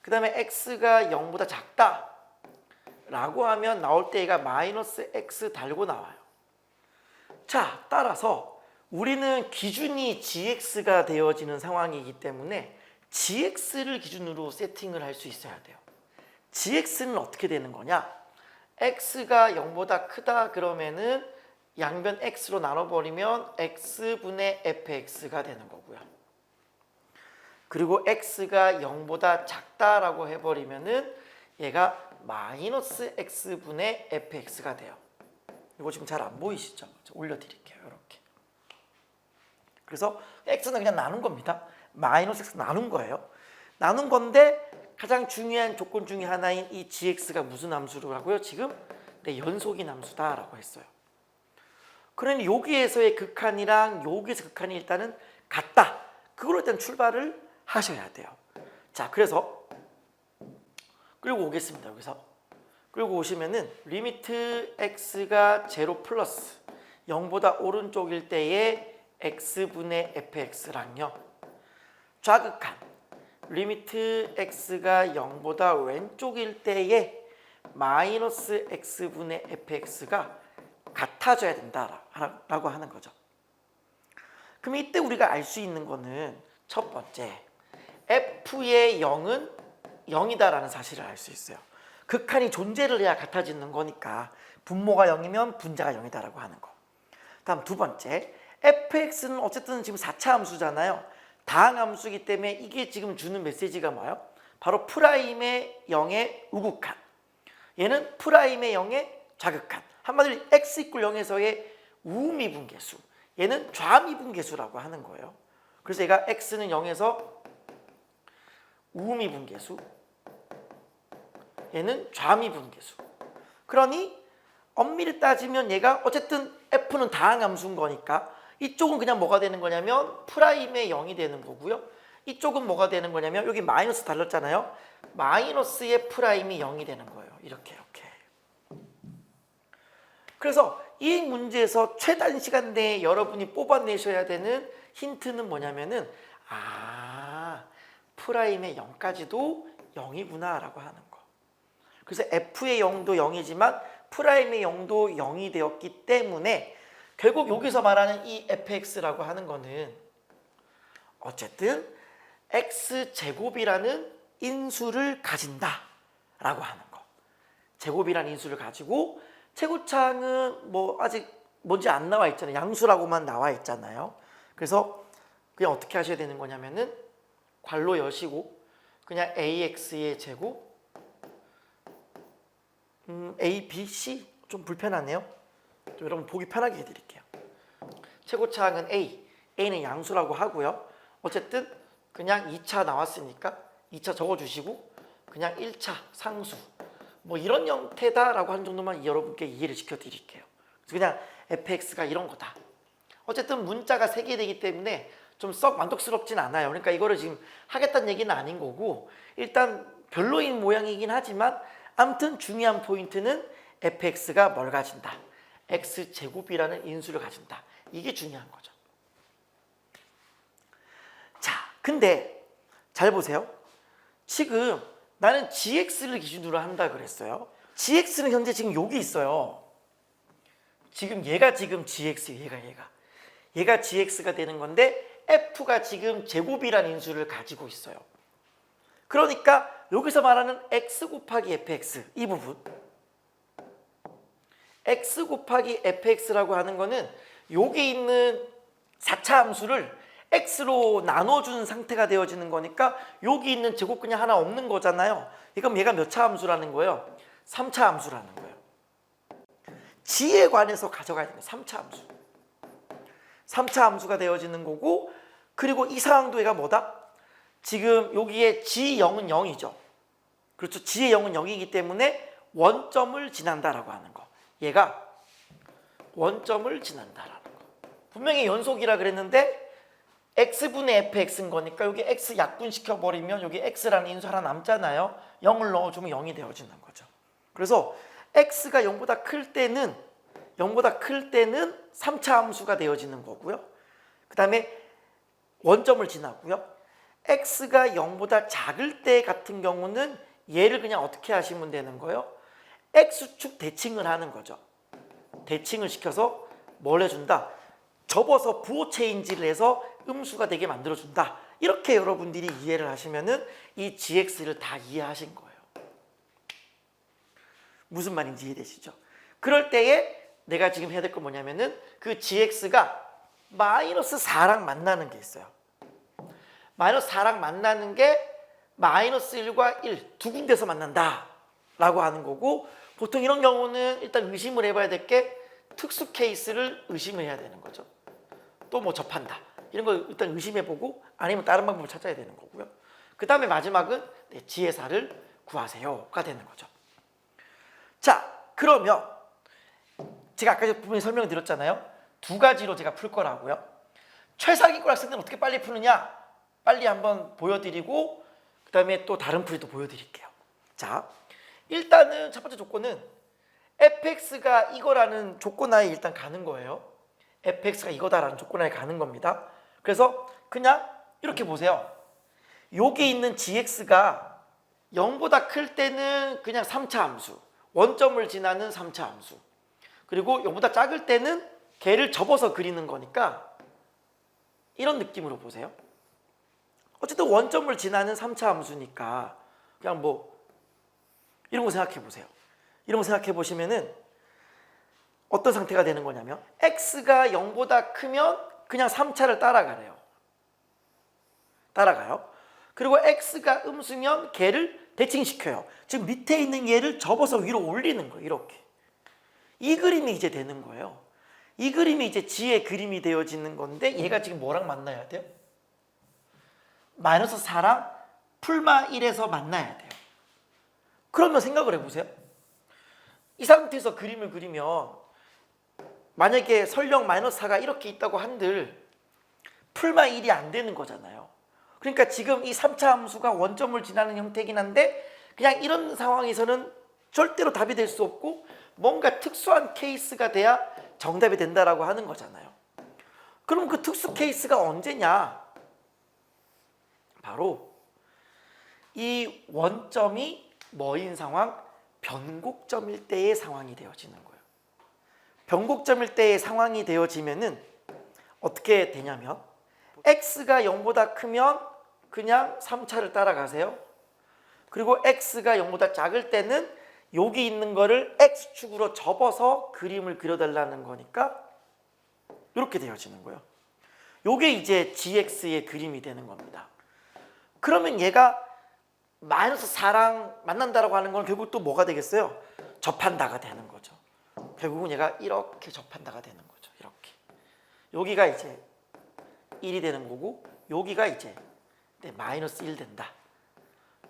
그 다음에 x가 0보다 작다라고 하면 나올 때 얘가 마이너스 x 달고 나와요. 자, 따라서 우리는 기준이 gx가 되어지는 상황이기 때문에 gx를 기준으로 세팅을 할 수 있어야 돼요. gx는 어떻게 되는 거냐? x가 0보다 크다 그러면은 양변 x로 나눠버리면 x분의 fx가 되는 거고요. 그리고 x가 0보다 작다라고 해버리면은 얘가 마이너스 x분의 fx가 돼요. 이거 지금 잘 안 보이시죠? 올려드릴게요. 이렇게. 그래서 x는 그냥 나눈 겁니다. 마이너스 x 나눈 거예요. 나눈 건데 가장 중요한 조건 중에 하나인 이 gx가 무슨 함수라고요? 지금 연속인 함수다라고 했어요. 그러니 여기에서의 극한이랑 여기에서 극한이 일단은 같다. 그걸로 일단 출발을 하셔야 돼요. 자, 그래서 끌고 오겠습니다. 여기서 끌고 오시면은 리미트 x가 0 플러스 0보다 오른쪽일 때의 x분의 fx랑요. 좌극한 리미트 x가 0보다 왼쪽일 때의 마이너스 x분의 fx가 같아져야 된다라고 하는 거죠. 그럼 이때 우리가 알 수 있는 거는 첫 번째, f의 0은 0이다라는 사실을 알 수 있어요. 극한이 존재를 해야 같아지는 거니까 분모가 0이면 분자가 0이다라고 하는 거. 다음 두 번째, fx는 어쨌든 지금 4차 함수잖아요. 다항 함수이기 때문에 이게 지금 주는 메시지가 뭐예요? 바로 프라임의 0의 우극한, 얘는 프라임의 0의 좌극한. 한마디로 x 이퀄 0에서의 우미분계수, 얘는 좌미분계수라고 하는 거예요. 그래서 얘가 x는 0에서 우미분계수, 얘는 좌미분계수. 그러니 엄밀히 따지면 얘가 어쨌든 f는 다항 함수인 거니까 이쪽은 그냥 뭐가 되는 거냐면 프라임의 0이 되는 거고요. 이쪽은 뭐가 되는 거냐면 여기 마이너스 달렸잖아요. 마이너스의 프라임이 0이 되는 거예요. 이렇게. 그래서 이 문제에서 최단 시간 내에 여러분이 뽑아내셔야 되는 힌트는 뭐냐면은 프라임의 0까지도 0이구나 라고 하는 거. 그래서 f의 0도 0이지만 프라임의 0도 0이 되었기 때문에 결국 여기서 말하는 이 fx라고 하는 거는 어쨌든 x제곱이라는 인수를 가진다 라고 하는 거. 제곱이라는 인수를 가지고 최고창은 뭐 아직 뭔지 안 나와 있잖아요. 양수라고만 나와 있잖아요. 그래서 그냥 어떻게 하셔야 되는 거냐면은 괄호 여시고 그냥 ax의 제곱 a, b, c 좀 불편하네요. 좀 여러분 보기 편하게 해드릴게요. 최고차항은 a는 양수라고 하고요. 어쨌든 그냥 2차 나왔으니까 2차 적어주시고 그냥 1차 상수 뭐 이런 형태다라고 하는 정도만 여러분께 이해를 시켜드릴게요. 그래서 그냥 fx가 이런 거다. 어쨌든 문자가 3개 되기 때문에 좀 썩 만족스럽진 않아요. 그러니까 이거를 지금 하겠다는 얘기는 아닌 거고 일단 별로인 모양이긴 하지만 아무튼 중요한 포인트는 fx가 뭘 가진다. x제곱이라는 인수를 가진다. 이게 중요한 거죠. 자, 근데 잘 보세요. 지금 나는 gx를 기준으로 한다 그랬어요. gx는 현재 지금 여기 있어요. 지금 얘가 지금 gx예요. 얘가 gx가 되는 건데 f가 지금 제곱이라는 인수를 가지고 있어요. 그러니까 여기서 말하는 x 곱하기 fx 이 부분, x 곱하기 fx라고 하는 거는 여기 있는 4차 함수를 x로 나눠준 상태가 되어지는 거니까 여기 있는 제곱 그냥 하나 없는 거잖아요. 그럼 얘가 몇 차 함수라는 거예요? 3차 함수라는 거예요. g에 관해서 가져가야 됩니다. 3차 함수. 3차 함수가 되어지는 거고, 그리고 이 상황도 얘가 뭐다? 지금 여기에 g0은 0이죠. 그렇죠. g의 0은 0이기 때문에 원점을 지난다라고 하는 거. 얘가 원점을 지난다라는 거. 분명히 연속이라 그랬는데 x분의 fx인 거니까 여기 x 약분시켜 버리면 여기 x라는 인수 하나 남잖아요. 0을 넣어주면 0이 되어지는 거죠. 그래서 x가 0보다 클 때는 3차 함수가 되어지는 거고요. 그 다음에 원점을 지나고요. x가 0보다 작을 때 같은 경우는 얘를 그냥 어떻게 하시면 되는 거예요? x축 대칭을 하는 거죠. 대칭을 시켜서 뭘 해준다? 접어서 부호 체인지를 해서 음수가 되게 만들어준다. 이렇게 여러분들이 이해를 하시면은 이 gx를 다 이해하신 거예요. 무슨 말인지 이해되시죠? 그럴 때에 내가 지금 해야 될 건 뭐냐면은 그 gx가 마이너스 4랑 만나는 게 있어요. 마이너스 4랑 만나는 게 마이너스 1과 1 두 군데서 만난다 라고 하는 거고, 보통 이런 경우는 일단 의심을 해봐야 될 게 특수 케이스를 의심을 해야 되는 거죠. 또 뭐 접한다 이런 거 일단 의심해보고, 아니면 다른 방법을 찾아야 되는 거고요. 그 다음에 마지막은 g의4를 구하세요가 되는 거죠. 자, 그러면 제가 아까 부분에 설명드렸잖아요. 두 가지로 제가 풀 거라고요. 최상위권 학생들은 어떻게 빨리 푸느냐, 빨리 한번 보여드리고 그 다음에 또 다른 풀이도 보여드릴게요. 자, 일단은 첫 번째 조건은 fx가 이거라는 조건하에 일단 가는 거예요. fx가 이거다라는 조건하에 가는 겁니다. 그래서 그냥 이렇게 보세요. 여기 있는 gx가 0보다 클 때는 그냥 3차 함수, 원점을 지나는 3차 함수, 그리고 0보다 작을 때는 걔를 접어서 그리는 거니까 이런 느낌으로 보세요. 어쨌든 원점을 지나는 3차 함수니까 그냥 뭐 이런 거 생각해 보세요. 이런 거 생각해 보시면은 어떤 상태가 되는 거냐면 x가 0보다 크면 그냥 3차를 따라가래요. 따라가요. 그리고 x가 음수면 걔를 대칭시켜요. 지금 밑에 있는 얘를 접어서 위로 올리는 거예요. 이렇게. 이 그림이 이제 되는 거예요. 이 그림이 이제 g의 그림이 되어지는 건데, 얘가 지금 뭐랑 만나야 돼요? 마이너스 4랑 풀마 1에서 만나야 돼요. 그러면 생각을 해보세요. 이 상태에서 그림을 그리면 만약에 설령 마이너스 4가 이렇게 있다고 한들 풀마 1이 안 되는 거잖아요. 그러니까 지금 이 3차 함수가 원점을 지나는 형태이긴 한데 그냥 이런 상황에서는 절대로 답이 될 수 없고 뭔가 특수한 케이스가 돼야 정답이 된다라고 하는 거잖아요. 그럼 그 특수 케이스가 언제냐? 바로 이 원점이 뭐인 상황? 변곡점일 때의 상황이 되어지는 거예요. 변곡점일 때의 상황이 되어지면은 어떻게 되냐면 x가 0보다 크면 그냥 3차를 따라가세요. 그리고 x가 0보다 작을 때는 여기 있는 거를 x축으로 접어서 그림을 그려달라는 거니까 이렇게 되어지는 거예요. 요게 이제 gx의 그림이 되는 겁니다. 그러면 얘가 마이너스 4랑 만난다라고 하는 건 결국 또 뭐가 되겠어요? 접한다가 되는 거죠. 결국은 얘가 이렇게 접한다가 되는 거죠. 이렇게. 여기가 이제 1이 되는 거고 여기가 이제 마이너스 1 된다.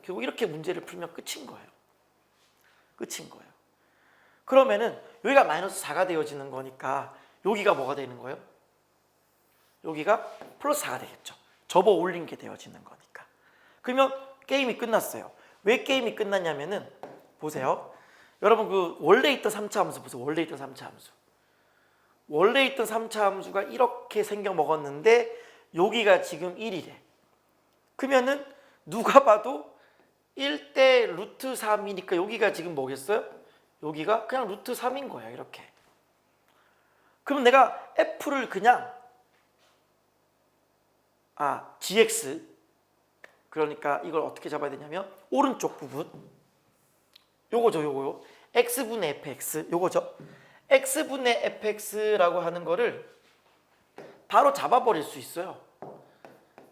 결국 이렇게 문제를 풀면 끝인 거예요. 끝인 거예요. 그러면은 여기가 마이너스 4가 되어지는 거니까 여기가 뭐가 되는 거예요? 여기가 플러스 4가 되겠죠. 접어 올린 게 되어지는 거니까. 그러면 게임이 끝났어요. 왜 게임이 끝났냐면은 보세요. 여러분 그 원래 있던 3차 함수 보세요. 원래 있던 3차 함수. 원래 있던 3차 함수가 이렇게 생겨 먹었는데 여기가 지금 1이래. 그러면은 누가 봐도 1대 루트 3이니까 여기가 지금 뭐겠어요? 여기가 그냥 루트 3인 거야. 이렇게. 그럼 내가 f를 그냥 gx, 그러니까 이걸 어떻게 잡아야 되냐면 오른쪽 부분 요거죠. 요거요. x분의 fx 요거죠. x분의 fx라고 하는 거를 바로 잡아버릴 수 있어요.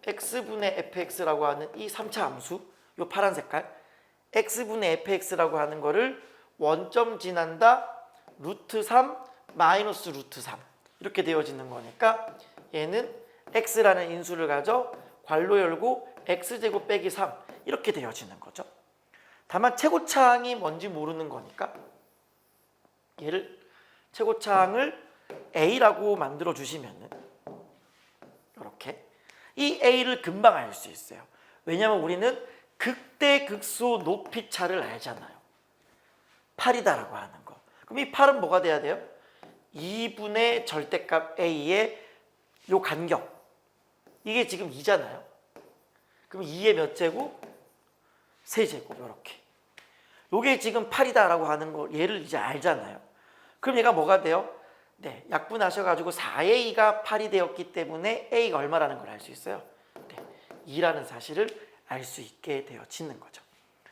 x분의 fx라고 하는 이 3차 함수, 요 파란 색깔 x분의 fx라고 하는 거를 원점 지난다 루트 3 마이너스 루트 3 이렇게 되어지는 거니까 얘는 x라는 인수를 가져 괄호 열고 x제곱 빼기 3 이렇게 되어지는 거죠. 다만 최고차항이 뭔지 모르는 거니까 얘를 최고차항을 a라고 만들어 주시면은 이렇게 이 a를 금방 알 수 있어요. 왜냐하면 우리는 극대 극소 높이 차를 알잖아요. 8이다라고 하는 거. 그럼 이 8은 뭐가 돼야 돼요? 2분의 절대값 a의 요 간격. 이게 지금 2잖아요. 그럼 2의 몇 제곱? 세제곱 이렇게. 요게 지금 8이다라고 하는 거 얘를 이제 알잖아요. 그럼 얘가 뭐가 돼요? 네, 약분하셔가지고 4a가 8이 되었기 때문에 a가 얼마라는 걸 알 수 있어요. 네, 2라는 사실을 알 수 있게 되어지는 거죠.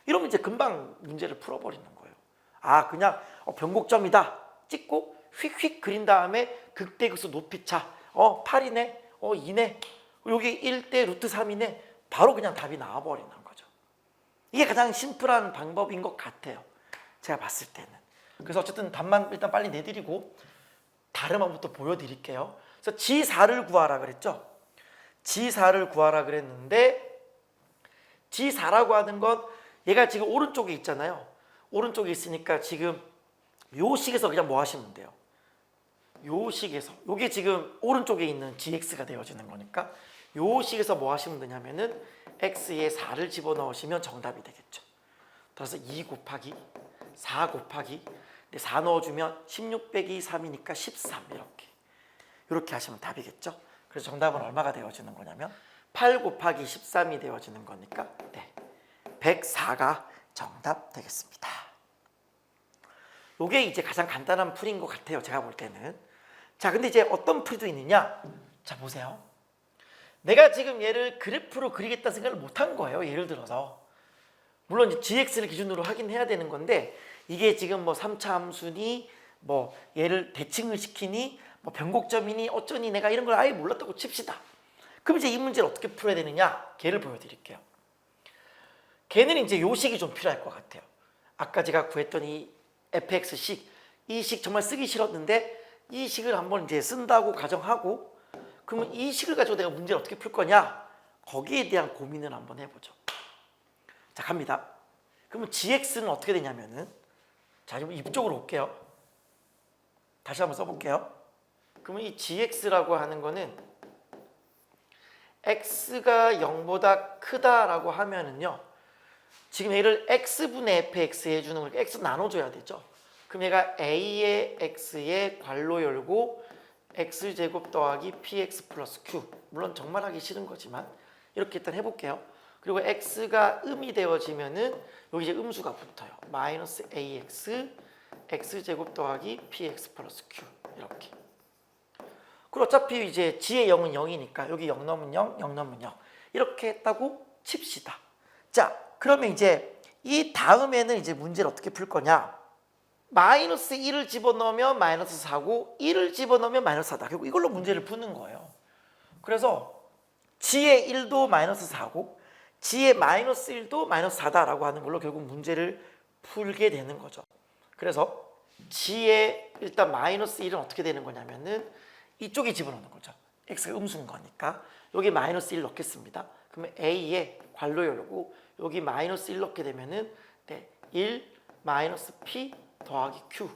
이러면 이제 금방 문제를 풀어버리는 거예요. 그냥 변곡점이다 찍고 휙휙 그린 다음에 극대극소 높이차 8이네 2네 여기 1대 루트 3이네 바로 그냥 답이 나와버리는 거죠. 이게 가장 심플한 방법인 것 같아요. 제가 봤을 때는. 그래서 어쨌든 답만 일단 빨리 내드리고 다른 방법도 보여드릴게요. 그래서 G4를 구하라 그랬죠. G4를 구하라 그랬는데 G4라고 하는 건 얘가 지금 오른쪽에 있잖아요. 오른쪽에 있으니까 지금 요 식에서 그냥 뭐 하시면 돼요. 요 식에서 요게 지금 오른쪽에 있는 gx가 되어지는 거니까 요 식에서 뭐 하시면 되냐면은 x에 4를 집어넣으시면 정답이 되겠죠. 따라서 2 곱하기 4 곱하기 4 넣어주면 16 빼기 3이니까 13 이렇게 하시면 답이겠죠. 그래서 정답은 얼마가 되어지는 거냐면 8 곱하기 13이 되어지는 거니까 104가 정답 되겠습니다. 이게 이제 가장 간단한 풀이인 것 같아요. 제가 볼 때는. 자, 근데 이제 어떤 풀이도 있느냐? 자, 보세요. 내가 지금 얘를 그래프로 그리겠다는 생각을 못한 거예요. 예를 들어서. 물론 이제 gx를 기준으로 하긴 해야 되는 건데 이게 지금 뭐 3차 함수니 뭐 얘를 대칭을 시키니 뭐 변곡점이니 어쩌니 내가 이런 걸 아예 몰랐다고 칩시다. 그럼 이제 이 문제를 어떻게 풀어야 되느냐? 걔를 보여드릴게요. 걔는 이제 요 식이 좀 필요할 것 같아요. 아까 제가 구했던 이 fx식, 이 식 정말 쓰기 싫었는데 이 식을 한번 이제 쓴다고 가정하고 그러면 이 식을 가지고 내가 문제를 어떻게 풀 거냐? 거기에 대한 고민을 한번 해보죠. 자, 갑니다. 그러면 gx는 어떻게 되냐면은 자, 좀 이쪽으로 올게요. 다시 한번 써볼게요. 그러면 이 gx라고 하는 거는 x가 0보다 크다라고 하면은요. 지금 얘를 x분의 fx 해주는 걸 x 나눠줘야 되죠. 그럼 얘가 a의 x에 괄호 열고 x제곱 더하기 px 플러스 q. 물론 정말 하기 싫은 거지만 이렇게 일단 해볼게요. 그리고 x가 음이 되어지면은 여기 이제 음수가 붙어요. 마이너스 ax x제곱 더하기 px 플러스 q 이렇게. 그리고 어차피 이제 g의 0은 0이니까 여기 0 넣으면 0, 0 넣으면 0 이렇게 했다고 칩시다. 자, 그러면 이제 이 다음에는 이제 문제를 어떻게 풀 거냐? 마이너스 1을 집어넣으면 마이너스 4고 1을 집어넣으면 마이너스 4다. 결국 이걸로 문제를 푸는 거예요. 그래서 g의 1도 마이너스 4고 g의 마이너스 1도 마이너스 4다라고 하는 걸로 결국 문제를 풀게 되는 거죠. 그래서 g의 일단 마이너스 1은 어떻게 되는 거냐면은 이쪽에 집어넣는 거죠. x가 음수인 거니까 여기 마이너스 1 넣겠습니다. 그러면 a에 괄호 열고 여기 마이너스 1 넣게 되면은 1 마이너스 p 더하기 q.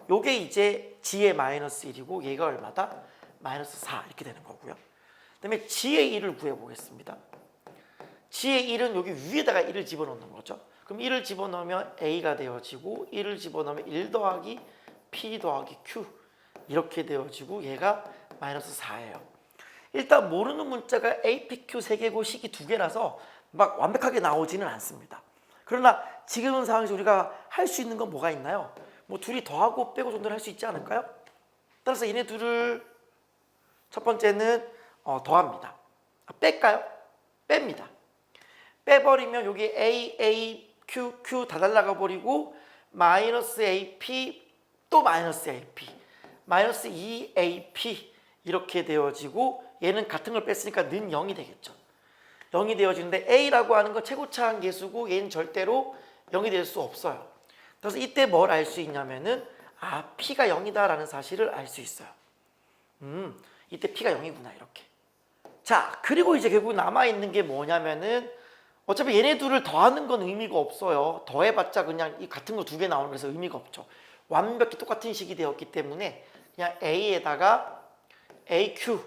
요게 이제 g의 마이너스 1이고 얘가 얼마다? 마이너스 4 이렇게 되는 거고요. 그다음에 g의 1을 구해 보겠습니다. g의 1은 여기 위에다가 1을 집어넣는 거죠. 그럼 1을 집어넣으면 a가 되어지고 1을 집어넣으면 1 더하기 p 더하기 q 이렇게 되어지고 얘가 마이너스 4예요. 일단 모르는 문자가 a, p, q 3개고 식이 2개라서 막 완벽하게 나오지는 않습니다. 그러나 지금 상황에서 우리가 할 수 있는 건 뭐가 있나요? 뭐 둘이 더하고 빼고 정도는 할 수 있지 않을까요? 따라서 얘네 둘을 첫 번째는 더합니다. 뺄까요? 뺍니다. 빼버리면 여기 A, Q 다 날라가 버리고 마이너스 AP 또 마이너스 AP 마이너스 2AP 이렇게 되어지고 얘는 같은 걸 뺐으니까 는 0이 되겠죠. 0이 되어지는데 A라고 하는 건 최고차항 계수고 얘는 절대로 0이 될 수 없어요. 그래서 이때 뭘 알 수 있냐면은 P가 0이다라는 사실을 알 수 있어요. 이때 P가 0이구나 이렇게. 자, 그리고 이제 결국 남아있는 게 뭐냐면은 어차피 얘네 둘을 더하는 건 의미가 없어요. 더해봤자 그냥 이 같은 거 두 개 나오는 거라서 의미가 없죠. 완벽히 똑같은 식이 되었기 때문에 그냥 A에다가 AQ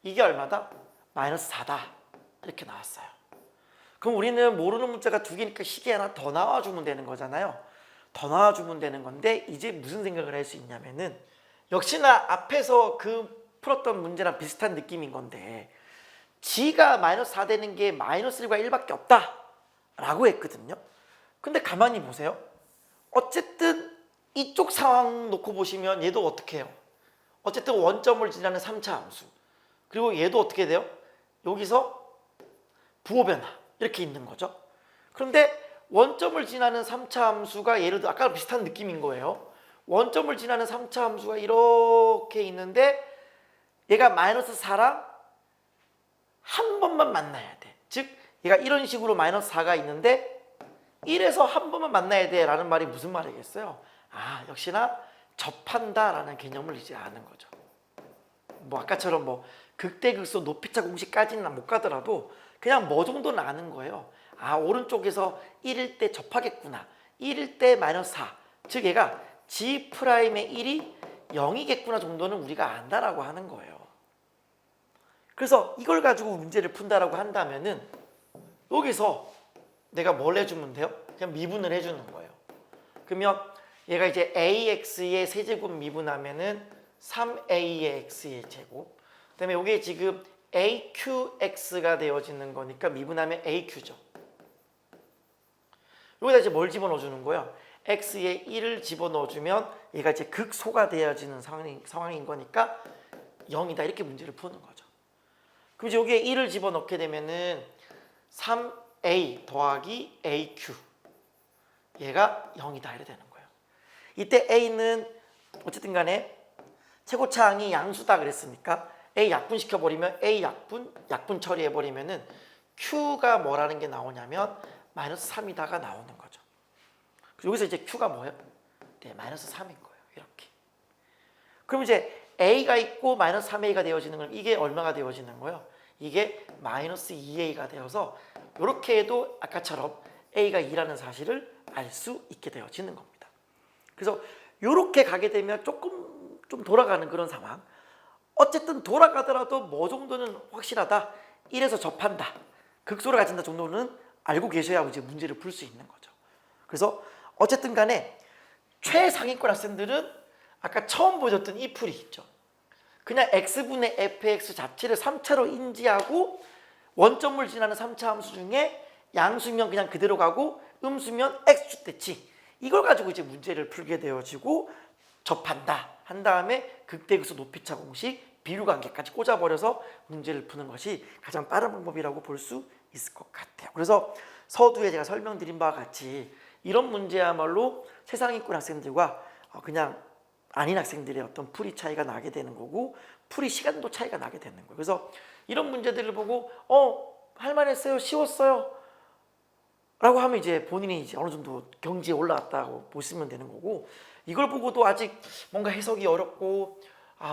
이게 얼마다? 마이너스 4다 이렇게 나왔어요. 그럼 우리는 모르는 문자가 두 개니까 식이 하나 더 나와주면 되는 거잖아요. 더 나와주면 되는 건데 이제 무슨 생각을 할 수 있냐면은 역시나 앞에서 그 풀었던 문제랑 비슷한 느낌인 건데 G가 마이너스 4 되는 게 마이너스 1과 1밖에 없다 라고 했거든요. 근데 가만히 보세요. 어쨌든 이쪽 상황 놓고 보시면 얘도 어떻게 해요? 어쨌든 원점을 지나는 3차 함수 그리고 얘도 어떻게 돼요? 여기서 부호 변화 이렇게 있는 거죠. 그런데 원점을 지나는 3차 함수가 예를 들어 아까 비슷한 느낌인 거예요. 원점을 지나는 3차 함수가 이렇게 있는데 얘가 마이너스 4랑 한 번만 만나야 돼. 즉 얘가 이런 식으로 마이너스 4가 있는데 1에서 한 번만 만나야 돼 라는 말이 무슨 말이겠어요? 역시나 접한다 라는 개념을 이제 아는 거죠. 뭐 아까처럼 뭐 극대극소 높이차 공식까지는 못 가더라도 그냥 뭐 정도는 아는 거예요. 오른쪽에서 1일 때 접하겠구나. 1일 때 마이너스 4. 즉 얘가 G'의 1이 0이겠구나 정도는 우리가 안다라고 하는 거예요. 그래서 이걸 가지고 문제를 푼다라고 한다면은 여기서 내가 뭘 해주면 돼요? 그냥 미분을 해주는 거예요. 그러면 얘가 이제 AX의 세제곱 미분하면은 3A의 X의 제곱. 그다음에 이게 지금 AQX가 되어지는 거니까 미분하면 AQ죠. 여기다 이제 뭘 집어넣어 주는 거예요? X에 1을 집어넣어 주면 얘가 이제 극소가 되어지는 상황인 거니까 0이다 이렇게 문제를 푸는 거죠. 그럼 이제 여기에 1을 집어넣게 되면은 3A 더하기 AQ 얘가 0이다 이렇게 되는 거예요. 이때 A는 어쨌든 간에 최고차항이 양수다 그랬으니까 A 약분시켜버리면 A 약분 처리해버리면은 Q가 뭐라는 게 나오냐면 마이너스 3이다가 나오는 거죠. 여기서 이제 Q가 뭐예요? 네, 마이너스 3인 거예요. 이렇게. 그럼 이제 A가 있고 마이너스 3A가 되어지는 건 이게 얼마가 되어지는 거예요? 이게 마이너스 2A가 되어서 이렇게 해도 아까처럼 A가 2라는 사실을 알 수 있게 되어지는 겁니다. 그래서 이렇게 가게 되면 조금 좀 돌아가는 그런 상황. 어쨌든 돌아가더라도 뭐 정도는 확실하다. 1에서 접한다. 극소를 가진다 정도는 알고 계셔야 이제 문제를 풀 수 있는 거죠. 그래서 어쨌든 간에 최상위권 학생들은 아까 처음 보여줬던 이 풀이 있죠. 그냥 x분의 fx 자체를 3차로 인지하고 원점을 지나는 3차 함수 중에 양수면 그냥 그대로 가고 음수면 x축대치 이걸 가지고 이제 문제를 풀게 되어지고 접한다 한 다음에 극대극소 높이차 공식 비류관계까지 꽂아버려서 문제를 푸는 것이 가장 빠른 방법이라고 볼 수 있을 것 같아요. 그래서 서두에 제가 설명드린 바와 같이 이런 문제야말로 최상위권 학생들과 그냥 아닌 학생들의 어떤 풀이 차이가 나게 되는 거고 풀이 시간도 차이가 나게 되는 거예요. 그래서 이런 문제들을 보고 할만했어요, 쉬웠어요 라고 하면 이제 본인이 이제 어느 정도 경지에 올라왔다고 보시면 되는 거고 이걸 보고도 아직 뭔가 해석이 어렵고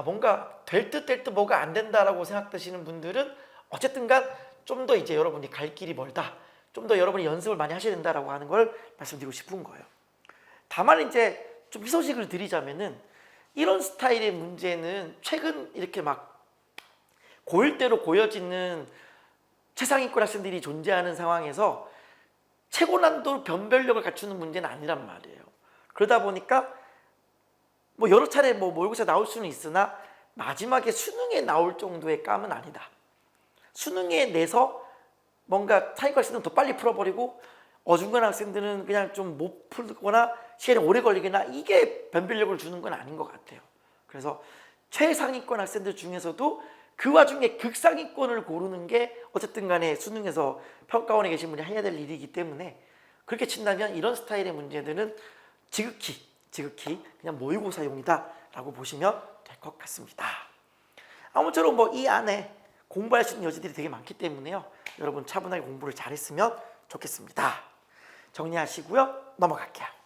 뭔가 될 듯 될 듯 뭐가 안 된다라고 생각되시는 분들은 어쨌든간 좀 더 이제 여러분이 갈 길이 멀다. 좀 더 여러분이 연습을 많이 하셔야 된다라고 하는 걸 말씀드리고 싶은 거예요. 다만 이제 좀 희소식을 드리자면은 이런 스타일의 문제는 최근 이렇게 막 고일대로 고여지는 최상위권 학생들이 존재하는 상황에서 최고 난도 변별력을 갖추는 문제는 아니란 말이에요. 그러다 보니까 뭐 여러 차례 뭐 모의고사 나올 수는 있으나 마지막에 수능에 나올 정도의 감은 아니다. 수능에 내서 뭔가 상위권 학생들은 더 빨리 풀어버리고 어중간한 학생들은 그냥 좀 못 풀거나 시간이 오래 걸리거나 이게 변별력을 주는 건 아닌 것 같아요. 그래서 최상위권 학생들 중에서도 그 와중에 극상위권을 고르는 게 어쨌든 간에 수능에서 평가원에 계신 분이 해야 될 일이기 때문에 그렇게 친다면 이런 스타일의 문제들은 지극히 그냥 모의고사용이다라고 보시면 될 것 같습니다. 아무쪼록 뭐 이 안에 공부할 수 있는 여지들이 되게 많기 때문에요. 여러분 차분하게 공부를 잘했으면 좋겠습니다. 정리하시고요. 넘어갈게요.